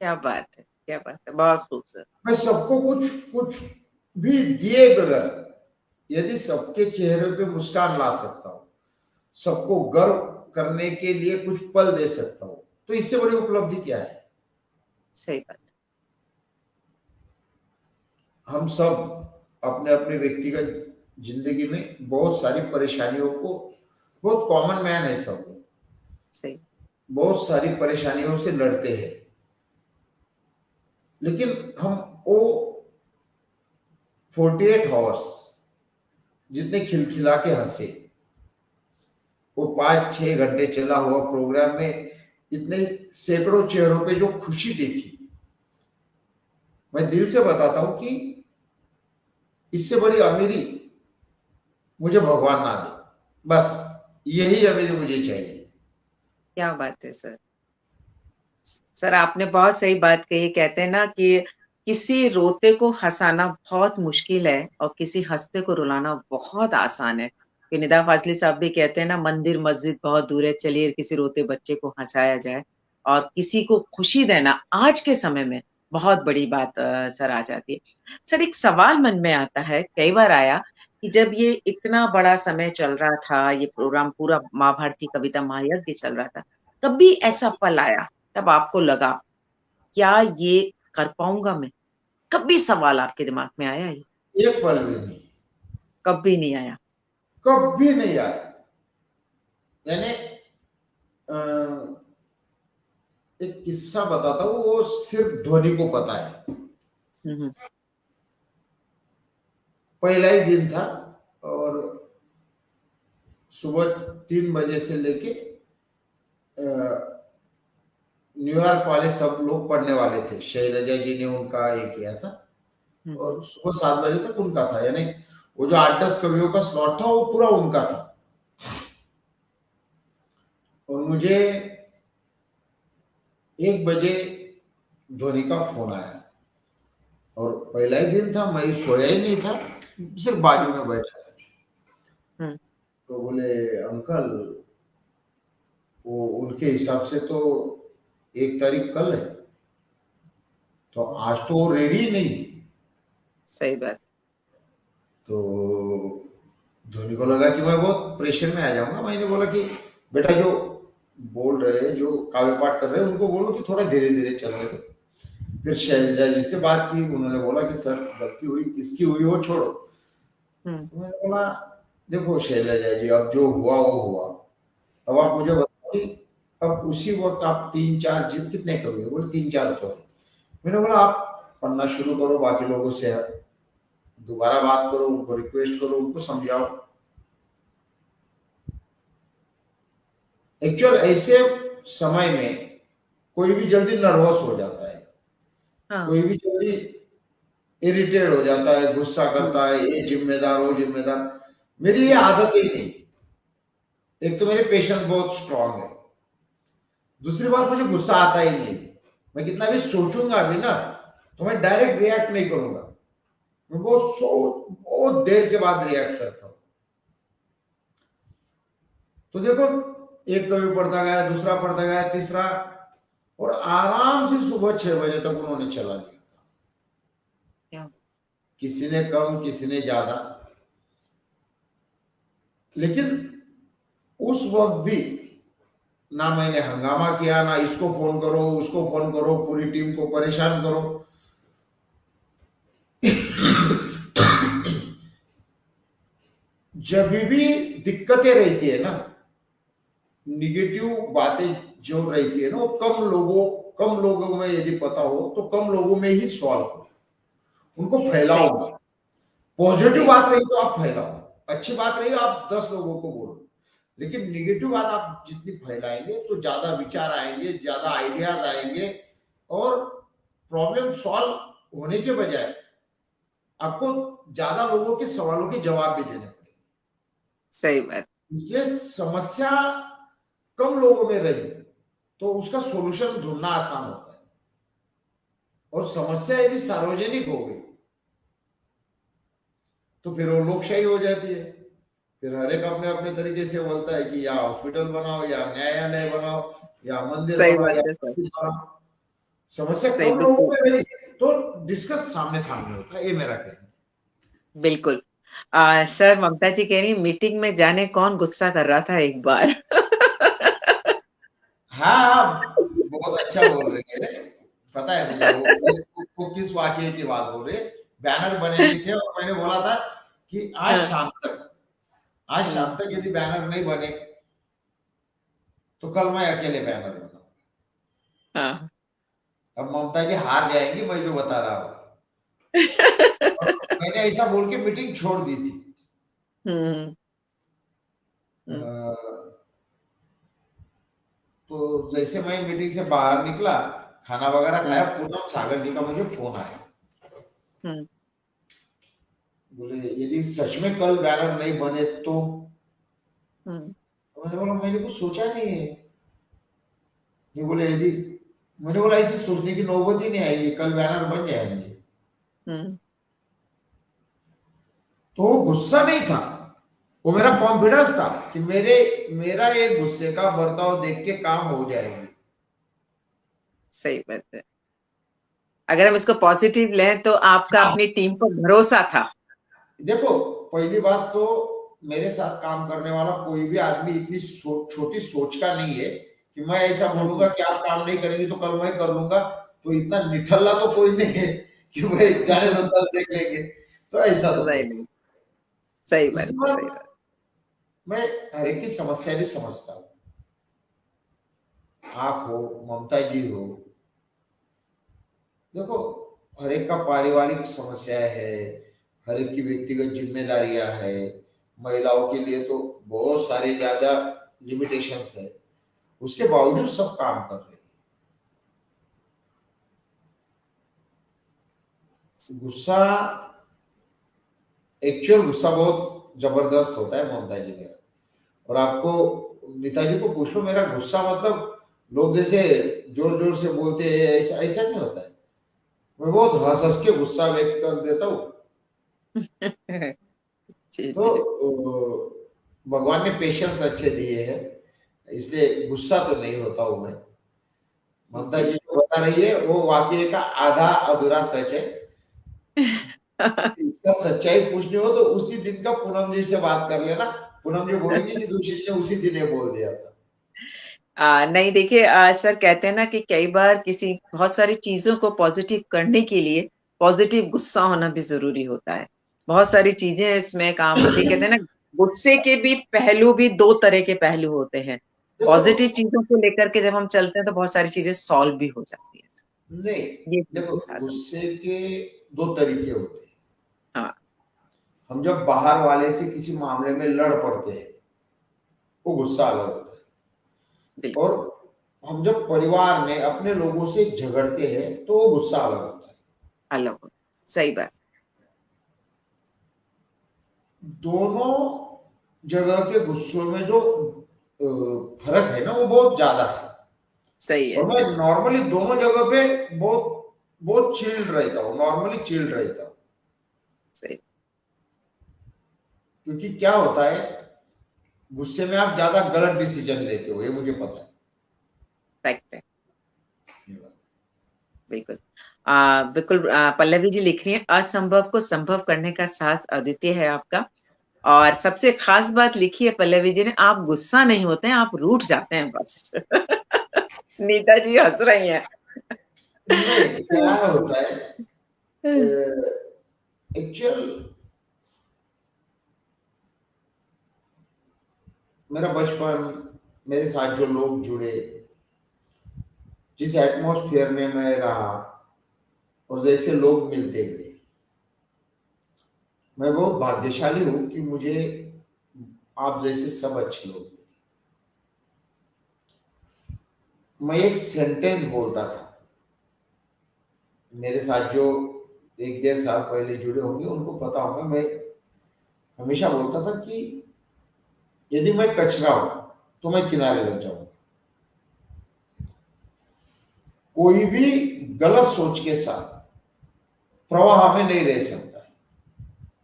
क्या बात है, क्या बात है, बहुत खूबसूरत। मैं सबको कुछ कुछ भी दिए बगैर यदि सबके चेहरे पे मुस्कान ला सकता हूँ, सबको गर्व करने के लिए कुछ पल दे सकता हूँ, तो इससे बड़ी उपलब्धि क्या है। सही बात। हम सब अपने अपने व्यक्तिगत जिंदगी में बहुत सारी परेशानियों को, बहुत कॉमन मैन है सब लोग, सही। बहुत सारी परेशानियों से लड़ते हैं, लेकिन हम वो 48 आवर्स जितने खिलखिला के हंसे, वो 5-6 घंटे चला हुआ प्रोग्राम में इतने सैकड़ों चेहरों पे जो खुशी देखी, मैं दिल से बताता हूं कि इससे बड़ी अमीरी मुझे भगवान ना दे, बस यही अमीरी मुझे चाहिए। क्या बात है सर। सर आपने बहुत सही बात कही। कहते हैं ना कि किसी रोते को हंसाना बहुत मुश्किल है और किसी हंसते को रुलाना बहुत आसान है। कि निदा फाजली साहब भी कहते हैं ना, मंदिर मस्जिद बहुत दूर है, चलिए किसी रोते बच्चे को हंसाया जाए। और किसी को खुशी देना आज के समय में बहुत बड़ी बात सर आ जाती है। सर एक सवाल मन में आता है, कई बार आया कि जब ये इतना बड़ा समय चल रहा था, ये प्रोग्राम पूरा महाभारती कविता महायज्ञ चल रहा था, कभी ऐसा पल आया तब आपको लगा क्या ये कर पाऊंगा मैं? कभी सवाल आपके दिमाग में आया ये? एक पल भी नहीं, कभी नहीं आया। कभी नहीं आया। यानी अ, एक किस्सा बताता हूँ, वो सिर्फ धोनी को पता है। हम्म। पहला ही दिन था और सुबह 3 बजे से लेके न्यूयॉर्क वाले सब लोग पढ़ने वाले थे, शैलजा जी ने उनका ये किया था, हम्म। और सुबह 7 बजे तक उनका था। यानी वो जो 8-10 कवियों का स्लॉट था वो पूरा उनका था। और मुझे 1 बजे धोनी का फोन आया, और पहला ही दिन था, मैं सोया ही नहीं था, सिर्फ बाजू में बैठा था। हम्म। तो बोले, अंकल, वो उनके हिसाब से तो 1 तारीख कल है, तो आज तो वो रेडी ही नहीं। सही बात। तो धोनी को लगा कि मैं बहुत प्रेशर में आ जाऊंगा। मैंने बोला कि बेटा, जो बोल रहे हैं, जो काव्य पाठ कर रहे हैं, उनको बोलो कि थोड़ा धीरे धीरे चलने दो। फिर शैलजा जी से बात की, उन्होंने बोला कि सर गलती हुई, किसकी हुई वो छोड़ो। हम्म। तो मैंने बोला, देखो शैलजा जी, अब जो हुआ वो हुआ, अब आप हम्म। मुझे बताओ कि अब उसी वक्त आप 3-4 जिद कितने करोगे? बोले 3-4 तो है। मैंने बोला आप पढ़ना शुरू करो, बाकी लोगों से दोबारा बात करो, उनको रिक्वेस्ट करो, उनको समझाओ। एक्चुअल ऐसे समय में कोई भी जल्दी नर्वस हो जाता है, हाँ। कोई भी जल्दी इरिटेट हो जाता है, गुस्सा हम्म। करता है, ये जिम्मेदार वो जिम्मेदार। मेरी ये आदत ही नहीं। एक तो मेरे पेशेंस बहुत स्ट्रांग है, दूसरी बात मुझे गुस्सा आता ही नहीं। मैं कितना भी सोचूंगा भी ना, तो मैं डायरेक्ट रिएक्ट नहीं करूंगा। मैं बहुत देर के बाद रिएक्ट करता हूँ। तो देखो, एक कवि पढ़ता गया, दूसरा पढ़ता गया, तीसरा, और आराम से सुबह 6 बजे तक उन्होंने चला लिया। क्या? किसी ने कम, किसी ने ज्यादा, लेकिन उस वक्त भी ना मैंने हंगामा किया, ना इसको फोन करो उसको फोन करो पूरी टीम को परेशान करो। जब भी दिक्कतें रहती है ना, निगेटिव बातें जो रहती है ना, वो कम लोगों में यदि पता हो तो कम लोगों में ही सॉल्व हो, उनको फैलाओ। सही पॉजिटिव सही बात रही तो आप फैलाओ, अच्छी बात रही आप 10 लोगों को बोलो, लेकिन निगेटिव बात आप जितनी फैलाएंगे तो ज्यादा विचार आएंगे, ज्यादा आइडियाज आएंगे, और प्रॉब्लम सॉल्व होने के बजाय आपको ज्यादा लोगों के सवालों के जवाब भी देने पड़ेंगे। सही बात। इसलिए समस्या कम लोगों में रही तो उसका सॉल्यूशन ढूंढना आसान होता है, और समस्या यदि सार्वजनिक हो गई तो फिर वो लोकशाही हो जाती है। फिर हर एक अपने अपने तरीके से बोलता है कि या हॉस्पिटल बनाओ, या न्यायालय बनाओ, या मंदिर सही बनाओ, बात या है सर। मस्जिद बनाओ। समस्या सही, कम लोगों बिल्कुल में रही तो डिस्कस सामने सामने होता है, ये मेरा कहना है। बिल्कुल। सर, ममता जी कह रही मीटिंग में जाने कौन गुस्सा कर रहा था एक बार। हाँ आप बहुत अच्छा बोल रहे हैं, पता है मुझे वो किस वाकये की बात बोल रहे हैं। बैनर बने नहीं थे और मैंने बोला था कि हाँ, आज हम्म, शाम तक यदि बैनर नहीं बने तो कल मैं अकेले बैनर बनाऊंगा। हाँ। अब ममता जी हार जाएंगी, मैं जो बता रहा हूँ। और मैंने ऐसा बोल के मीटिंग छोड़ दी थी। हम्म, अ, हम्म, तो जैसे मैं मीटिंग से बाहर निकला, खाना वगैरह खाया, हम्म, पूनम सागर जी का मुझे फोन आया। हम्म, बोले यदि सच में कल बैनर नहीं बने तो हम्म, मैंने बोला मैंने कुछ सोचा नहीं है। ये बोले यदि, मैंने बोला ऐसे सोचने की नौबत ही नहीं आएगी, कल बैनर बन जाएंगे। हम्म, तो वो गुस्सा नहीं था, वो मेरा कॉन्फिडेंस था कि मेरा एक गुस्से का बर्ताव देख के काम हो जाएगी। सही बात है। अगर हम इसको पॉजिटिव लें तो आपका हाँ, अपनी टीम पर भरोसा था। देखो पहली बात तो मेरे साथ काम करने वाला कोई भी आदमी इतनी छोटी सोच का नहीं है कि मैं ऐसा बोलूंगा हम्म, कि आप काम नहीं करेंगे तो कल मैं कर लूंगा। तो इतना निठल्ला तो कोई नहीं है कि भाई जाने दो कल देख लेंगे, तो ऐसा तो सही कोई नहीं। नहीं। सही बात दूसरी है, बात, सही बात। मैं हर एक की समस्या भी समझता हूँ। आप हो, ममता जी हो, देखो हर एक का पारिवारिक समस्या है, हर एक की व्यक्तिगत जिम्मेदारियां है। महिलाओं के लिए तो बहुत सारे ज्यादा लिमिटेशंस है, उसके बावजूद सब काम कर रहे हैं। गुस्सा, एक्चुअल गुस्सा बहुत जबरदस्त होता है ममता जी मेरा। और आपको, नेताजी को पूछ लो, मेरा गुस्सा मतलब लोग जैसे जोर जोर से बोलते हैं ऐसा ऐसा नहीं होता है। मैं बहुत हंस हंस के गुस्सा व्यक्त कर देता हूँ। जी तो जी। भगवान ने पेशेंस अच्छे दिए हैं, इसलिए गुस्सा तो नहीं होता हूं मैं। ममता जी। जी जो बता रही है वो वाक्य का आधा अधूरा सच है। इसका सच्चाई पूछनी हो तो उसी दिन का पूनम जी से बात कर लेना। पूनम जी बोलेंगी कि दूसरी ने उसी दिन ये बोल दिया था। नहीं, देखिए, सर कहते हैं ना कि कई बार किसी बहुत सारी चीजों को पॉजिटिव करने के लिए पॉजिटिव गुस्सा होना भी जरूरी होता है। बहुत सारी चीजें इसमें काम होती है। कहते हैं ना, गुस्से के भी पहलू भी दो तरह के पहलू होते हैं। देखो, पॉजिटिव चीजों को लेकर के जब हम चलते हैं तो बहुत सारी चीजें सॉल्व भी हो जाती है। नहीं, ये चीज देखो था सब। गुस्से के दो तरीके होते हैं। हाँ, हम जब बाहर वाले से किसी मामले में लड़ पड़ते हैं, वो गुस्सा अलग होता है। बिल्कुल और हम जब परिवार में अपने लोगों से झगड़ते हैं तो वो गुस्सा अलग होता है। अलग हो। सही बात। दोनों जगह के गुस्सों में जो फर्क है ना वो बहुत ज्यादा है। सही और है। मैं नॉर्मली दोनों जगह पे बहुत बहुत चिल्ड रहता हूँ, नॉर्मली चिल्ड रहता हूँ। सही। क्योंकि क्या होता है, गुस्से में आप ज्यादा गलत डिसीजन लेते हो, ये मुझे पता फैक्ट है। है। बिल्कुल। बिल्कुल, पल्लवी जी लिख रही हैं, असंभव को संभव करने का साहस अद्वितीय है आपका। और सबसे खास बात लिखी है पल्लवी जी ने, आप गुस्सा नहीं होते हैं, आप रूठ जाते हैं बस। नीता जी हंस रही हैं। नहीं, क्या होता है, एक्चुअल मेरा बचपन, मेरे साथ जो लोग जुड़े, जिस एटमॉस्फेयर में मैं रहा और जैसे लोग मिलते गए, मैं बहुत भाग्यशाली हूं कि मुझे आप जैसे सब अच्छे लोग मिले। मैं एक सेंटेंस बोलता था, मेरे साथ जो 1 डेढ़ साल पहले जुड़े होंगे उनको पता होगा, मैं हमेशा बोलता था कि यदि मैं कचरा हूं तो मैं किनारे लग जाऊंगा। कोई भी गलत सोच के साथ प्रवाह में नहीं रह सकता है।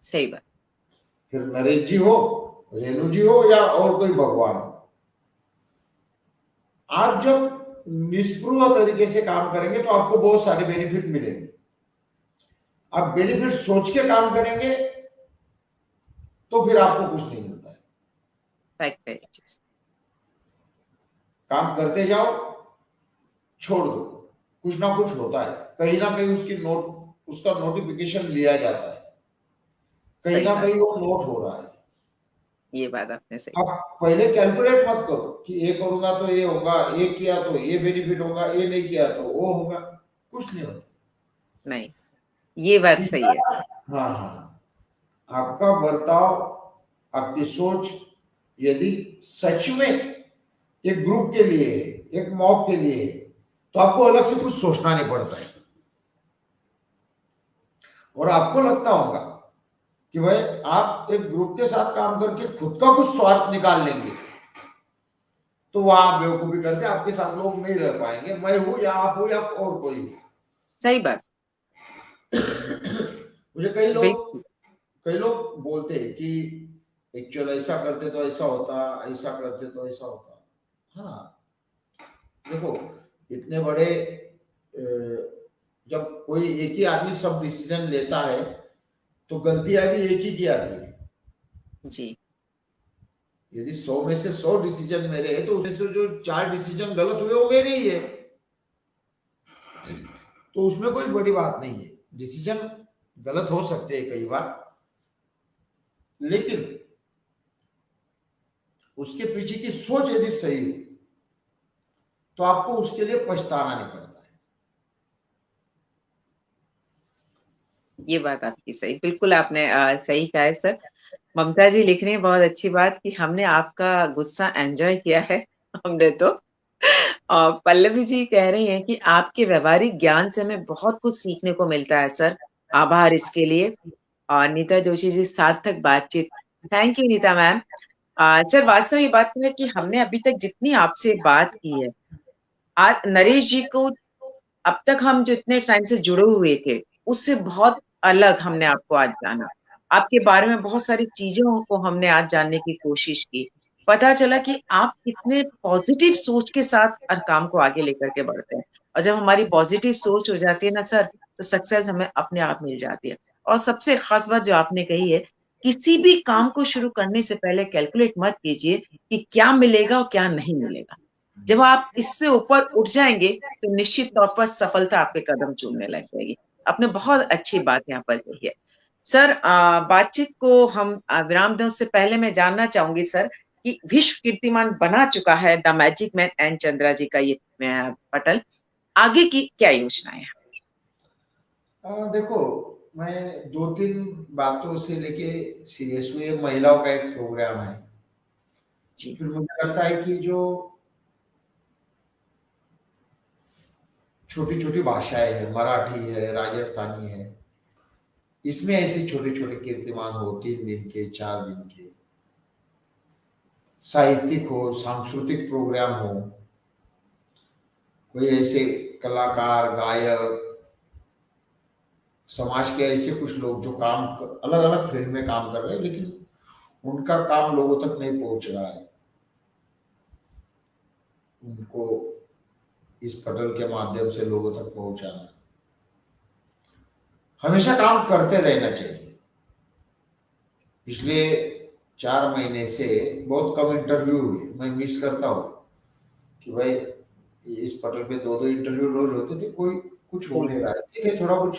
सही बात। फिर नरेश जी हो, रेणु जी हो या और कोई भगवान हो, आप जब निष्पृह तरीके से काम करेंगे तो आपको बहुत सारे बेनिफिट मिलेंगे। आप बेनिफिट सोच के काम करेंगे तो फिर आपको कुछ नहीं मिलता है। फैक्ट है ये चीज। काम करते जाओ, छोड़ दो, कुछ ना कुछ होता है, कहीं ना कहीं उसका नोटिफिकेशन लिया जाता है, कहीं सही ना बात। कहीं वो नोट हो रहा है। ये बात आपने सही। आप पहले कैलकुलेट मत करो कि ये करूंगा तो ये होगा, ये किया तो ये बेनिफिट होगा, ये नहीं किया तो वो होगा, कुछ नहीं होता। नहीं, ये बात सही सीधा, है। हाँ हाँ, आपका बर्ताव, आपकी सोच यदि सच में एक ग्रुप के लिए है, एक मॉब के लिए है, तो आपको अलग से कुछ सोचना नहीं पड़ता है। और आपको लगता होगा कि भाई आप एक ग्रुप के साथ काम करके खुद का कुछ स्वार्थ निकाल लेंगे, तो वह आप बेवकूफी करके आपके साथ लोग नहीं रह पाएंगे, मैं हूं या आप हो या और कोई हो। सही बात। मुझे बिल्कुल। कई लोग बोलते हैं कि एक्चुअल ऐसा करते तो ऐसा होता, ऐसा करते तो ऐसा होता। हाँ, देखो, इतने बड़े जब कोई एक ही आदमी सब डिसीजन लेता है तो गलतियां भी एक ही की आती है। जी। यदि 100 में से 100 डिसीजन मेरे हैं तो उसमें से जो 4 डिसीजन गलत हुए वो मेरे ही है, तो उसमें कोई बड़ी बात नहीं है। डिसीजन गलत हो सकते हैं कई बार, लेकिन उसके पीछे की सोच यदि सही हो तो आपको उसके लिए पछताना नहीं पड़ता है। ये बात आपकी सही, बिल्कुल आपने सही कहा है सर। ममता जी लिख रही हैं बहुत अच्छी बात कि हमने आपका गुस्सा एंजॉय किया है। हमने तो। और पल्लवी जी कह रही हैं कि आपके व्यवहारिक ज्ञान से हमें बहुत कुछ सीखने को मिलता है सर, आभार इसके लिए। और नीता जोशी जी, सार्थक बातचीत। Thank you Neeta ma'am. Sir वास्तव में ये बात है कि हमने अभी तक जितनी आपसे बात की है, आज नरेश जी को अब तक हम जो इतने टाइम से जुड़े हुए थे उससे बहुत अलग हमने आपको आज जाना। आपके बारे में बहुत सारी चीजों को हमने आज जानने की कोशिश की। पता चला कि आप कितने पॉजिटिव सोच के साथ हर काम को आगे लेकर के बढ़ते हैं। और जब हमारी पॉजिटिव सोच हो जाती है ना सर, तो सक्सेस हमें अपने आप मिल जाती है। और सबसे खास बात जो आपने कही है, किसी भी काम को शुरू करने से पहले कैलकुलेट मत कीजिए कि क्या मिलेगा और क्या नहीं मिलेगा। जब आप इससे ऊपर उठ जाएंगे तो निश्चित तौर पर सफलता आपके कदम चूमने लग जाएगी। आपने बहुत अच्छी बात यहाँ पर कही है। सर बातचीत को हम विराम दें उससे पहले मैं जानना चाहूंगी सर कि विश्व कीर्तिमान बना चुका है the magic man N Chandra ji का ये पटल, आगे की क्या योजनाएं हैं? देखो, मैं 2-3 बातों से लेके सीरियस हुए, महिलाओं का एक प्रोग्राम है। जी। फिर मुझे लगता है कि जो छोटी छोटी भाषाएं है, मराठी है, राजस्थानी है, इसमें ऐसे छोटे छोटे कीर्तिमान हो, 3 दिन के, 4 दिन के, साहित्यिक हो, सांस्कृतिक प्रोग्राम हो, कोई ऐसे कलाकार, गायक, समाज के ऐसे कुछ लोग जो काम अलग अलग फील्ड में काम कर रहे हैं लेकिन उनका काम लोगों तक नहीं पहुंच रहा है, उनको इस पटल के माध्यम से लोगों तक पहुंचाना। हमेशा काम करते रहना चाहिए। इसलिए 4 महीने से बहुत कम इंटरव्यू हुए। मैं मिस करता हूँ कि भाई इस पटल पे 2-2 इंटरव्यू रोज होते थे, कोई कुछ हो नहीं बिल्कुल। रहा है। ठीक है, थोड़ा कुछ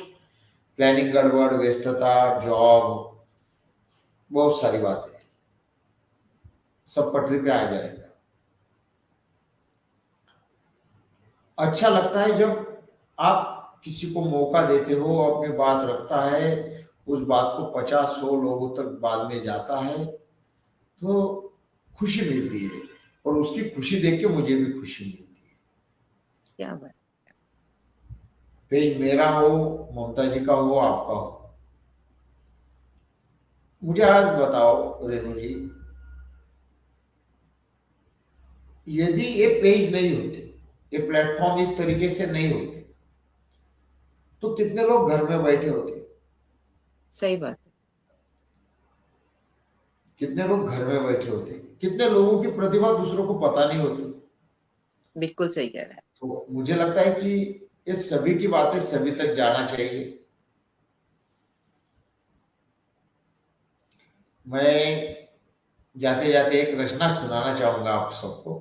प्लानिंग गड़बड़, व्यस्तता, जॉब, बहुत सारी बातें, सब पटरी पे आ जाएगा। अच्छा लगता है जब आप किसी को मौका देते हो, अपनी बात रखता है, उस बात को 50-100 लोगों तक बाद में जाता है, तो खुशी मिलती है। और उसकी खुशी देख के मुझे भी खुशी मिलती है। क्या बात। पेज मेरा हो, ममता जी का हो, आपका हो। मुझे आज बताओ रेणु जी, यदि ये पेज नहीं होते, ये प्लेटफॉर्म इस तरीके से नहीं होते, तो कितने लोग घर में बैठे होते, सही बात है। कितने लोग घर में बैठे होते, कितने लोगों की प्रतिभा दूसरों को पता नहीं होती। बिल्कुल सही कह रहे हैं। तो मुझे लगता है कि ये सभी की बातें सभी तक जाना चाहिए। मैं जाते जाते एक रचना सुनाना चाहूंगा आप सबको।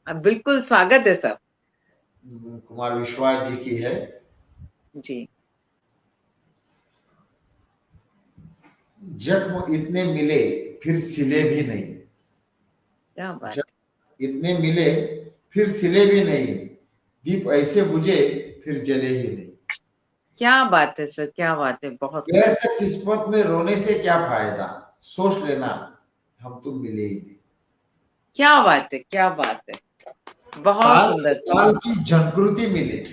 अब बिल्कुल स्वागत है सब। कुमार विश्वास जी की है। जी। जख्म इतने मिले फिर सिले भी नहीं, क्या बात है। जख्म इतने मिले फिर सिले भी नहीं, दीप ऐसे बुझे फिर जले ही नहीं। क्या बात है सर, क्या बात है, बहुत खूब। व्यर्थ किस्मत में रोने से क्या फायदा, सोच लेना हम तुम मिले ही नहीं। क्या बात है, क्या बात है, बहुत ताल सुंदर सर। ताल की झंकृति मिले,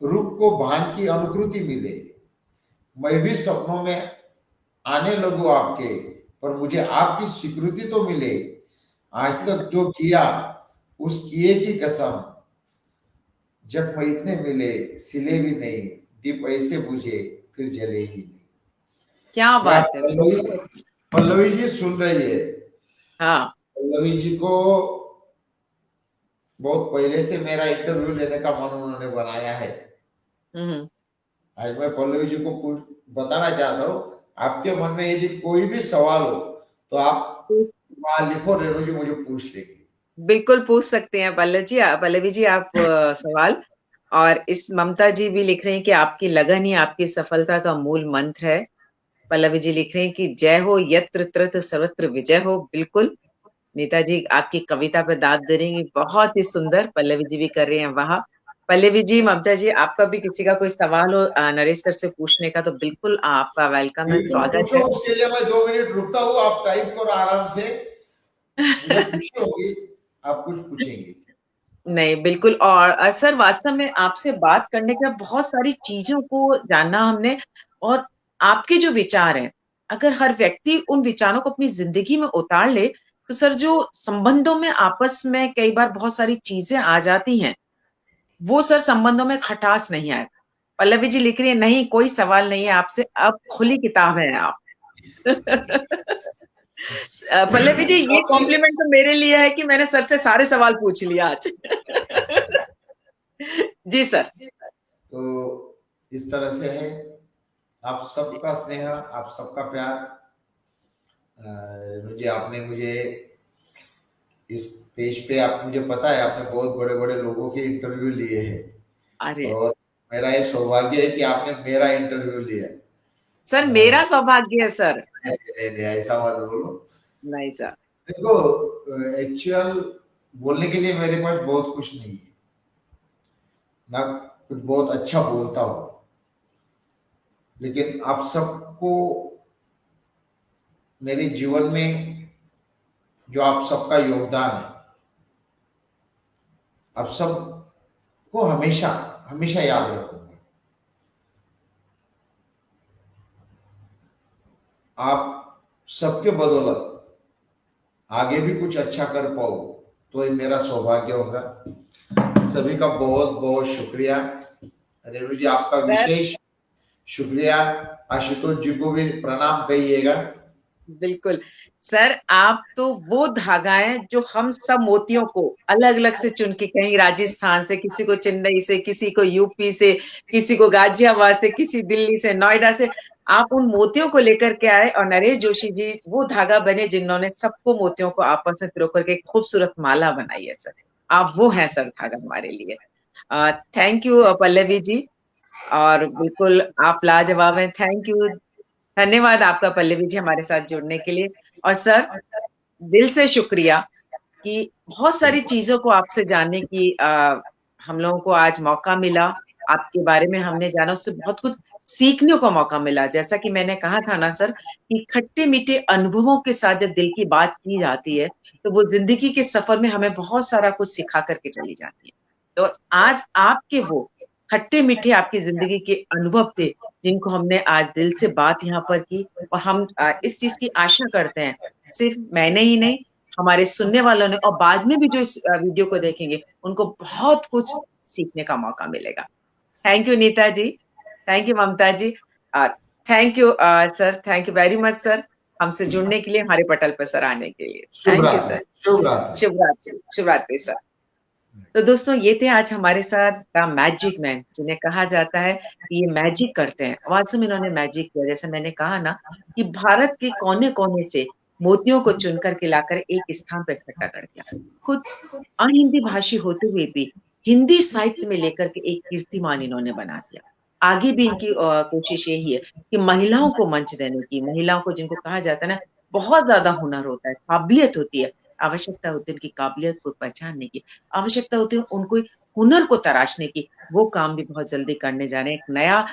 रूप को भान की अनुकृति मिले, मैं भी सपनों में आने लगूं आपके, पर मुझे आपकी स्वीकृति तो मिले। आज तक जो किया उस किए की कसम, जब मैं इतने मिले सिले भी नहीं, दीप ऐसे बुझे फिर जले ही नहीं। क्या ये आप बात है, पल्लवी, बहुत। पल्लवी जी सुन रही है। हाँ। पल्लवी जी को बहुत पहले से मेरा इंटरव्यू लेने का मन उन्होंने बनाया है। हम्म। आज मैं पल्लवी जी को बताना चाहता हूँ, आपके मन में यदि कोई भी सवाल हो तो आप वहां लिखो, रेणु जी मुझे पूछ लेगी। बिल्कुल पूछ सकते हैं पल्लवी जी आप सवाल। और इस ममता जी भी लिख रहे हैं कि आपकी लगन ही आपकी सफलता का मूल मंत्र है। पल्लवी जी लिख रहे हैं कि जय हो यत्र तत्र सर्वत्र विजय हो। बिल्कुल। नीता जी आपकी कविता पे दाद दे रही हैं, बहुत ही सुंदर। पल्लवी जी भी कर रहे हैं वाह। पल्लवी जी, ममता जी, आपका भी किसी का कोई सवाल हो नरेश सर से पूछने का, तो बिल्कुल आपका वेलकम है, बिल्कुल स्वागत पूछो, है। उसके लिए मैं 2 मिनट रुकता हूँ, आप टाइप करो आराम से, मुझे खुशी होगी आप कुछ पूछेंगे। नहीं, बिल्कुल। और सर वास्तव में आपसे बात करने का बहुत सारी चीजों को जानना हमने। और आपके जो विचार हैं, अगर हर व्यक्ति उन विचारों को अपनी जिंदगी में उतार ले, तो सर जो संबंधों में आपस में कई बार बहुत सारी चीजें आ जाती हैं, वो सर संबंधों में खटास नहीं आए। पल्लवी जी लिख रही है, नहीं कोई सवाल नहीं है आपसे, अब खुली किताब है आप। पल्लवी जी, ये आपने कॉम्प्लीमेंट तो मेरे लिए है कि मैंने सर से सारे सवाल पूछ लिया आज। जी सर। तो इस तरह से है, आप जी। सबका स्नेह, आप सबका प्यार। मुझे आपने मुझे इस पेज पे, आप मुझे पता है आपने बहुत बड़े बड़े लोगों के इंटरव्यू लिए हैं, अरे और मेरा ये सौभाग्य है कि आपने मेरा इंटरव्यू लिया। सर, मेरा सौभाग्य है सर। नहीं नहीं, ऐसा मत बोलो। नहीं सर। देखो, एक्चुअल बोलने के लिए मेरे पास बहुत कुछ नहीं है, ना कुछ बहुत अच्छा बोलता हूँ, लेकिन आप सबको मेरे जीवन में जो आप सबका योगदान है, आप सबको हमेशा हमेशा याद रखूंगा। आप सबके बदौलत आगे भी कुछ अच्छा कर पाओ, तो ये मेरा सौभाग्य होगा। सभी का बहुत बहुत शुक्रिया। रेणु जी आपका सर विशेष शुक्रिया। आशुतोष जी को भी प्रणाम कहिएगा। बिल्कुल। सर आप तो वो धागा है जो हम सब मोतियों को अलग अलग से चुन के, कहीं राजस्थान से, किसी को चेन्नई से, किसी को यूपी से, किसी को गाजियाबाद से, किसी दिल्ली से, नोएडा से, आप उन मोतियों को लेकर के आए और नरेश जोशी जी वो धागा बने जिन्होंने सबको मोतियों को आपस में पिरो करके एक खूबसूरत माला बनाई है सर। आप वो हैं सर धागा हमारे लिए। Thank you Pallavi ji. और बिल्कुल आप लाजवाब हैं। थैंक यू, धन्यवाद आपका पल्लवी जी हमारे साथ जुड़ने के लिए। और सर दिल से शुक्रिया कि बहुत सारी चीजों को आपसे जानने की हम लोगों को आज मौका मिला। आपके बारे में हमने जाना, उससे बहुत कुछ सीखने को मौका मिला। जैसा कि मैंने कहा था ना सर कि खट्टे मीठे अनुभवों के साथ जब दिल की बात की जाती है तो वो जिंदगी के सफर में हमें बहुत सारा कुछ सिखा करके चली जाती है। तो आज आपके वो खट्टे मीठे आपकी जिंदगी के अनुभव थे जिनको हमने आज दिल से बात यहाँ पर की। और हम इस चीज की आशा करते हैं, सिर्फ मैंने ही नहीं, हमारे सुनने वालों ने और बाद में भी जो इस वीडियो को देखेंगे उनको बहुत कुछ सीखने का मौका मिलेगा। Thank you Neeta ji. Thank you Mamta ji. Thank you sir, thank you very much sir हमसे जुड़ने के लिए, हमारे पटल पर सर आने के लिए। शुभ थैंक यू रात्रि, सर। शुभ रात्रि। शुभ रात्रि, शुभ रात्रि सर। तो दोस्तों ये थे आज हमारे साथ द मैजिक मैन, जिन्हें कहा जाता है कि ये मैजिक करते हैं। वास्तव में इन्होंने मैजिक किया, जैसे मैंने कहा ना कि भारत के कोने कोने से मोतियों को चुन करके लाकर एक स्थान पर इकट्ठा कर दिया। खुद अहिंदी भाषी होते हुए भी हिंदी साहित्य में लेकर के एक कीर्तिमान इन्होंने बना दिया। आगे भी इनकी कोशिश यही है कि महिलाओं को मंच देने की, महिलाओं को जिनको कहा जाता है ना बहुत ज्यादा हुनर होता है, काबिलियत होती है, आवश्यकता होती है उनकी काबिलियत को पहचानने की, आवश्यकता होती है उनको हुनर को तराशने की। वो काम भी बहुत जल्दी करने जा रहे हैं। एक नया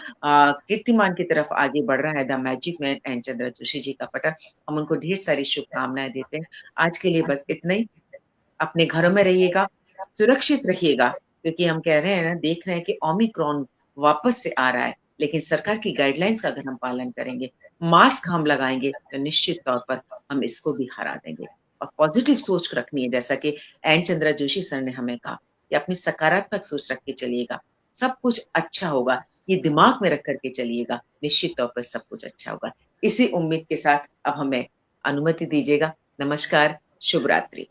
कीर्तिमान की तरफ आगे बढ़ रहा है the magic man and Chandra Joshi ji का पटल। हम उनको ढेर सारी शुभकामनाएं देते हैं। आज के लिए बस इतना ही। अपने घरों में रहिएगा, सुरक्षित रहिएगा, क्योंकि हम कह रहे हैं ना, देख रहे हैं कि ओमिक्रॉन वापस से आ रहा है। लेकिन सरकार की गाइडलाइंस का अगर हम पालन करेंगे, मास्क हम लगाएंगे, तो निश्चित तौर पर हम इसको भी हरा देंगे। और पॉजिटिव सोच रखनी है, जैसा कि एन चंद्रा जोशी सर ने हमें कहा कि अपनी सकारात्मक सोच रख के चलिएगा, सब कुछ अच्छा होगा। ये दिमाग में रख करके चलिएगा, निश्चित तौर पर सब कुछ अच्छा होगा। इसी उम्मीद के साथ अब हमें अनुमति दीजिएगा। नमस्कार, शुभ रात्रि।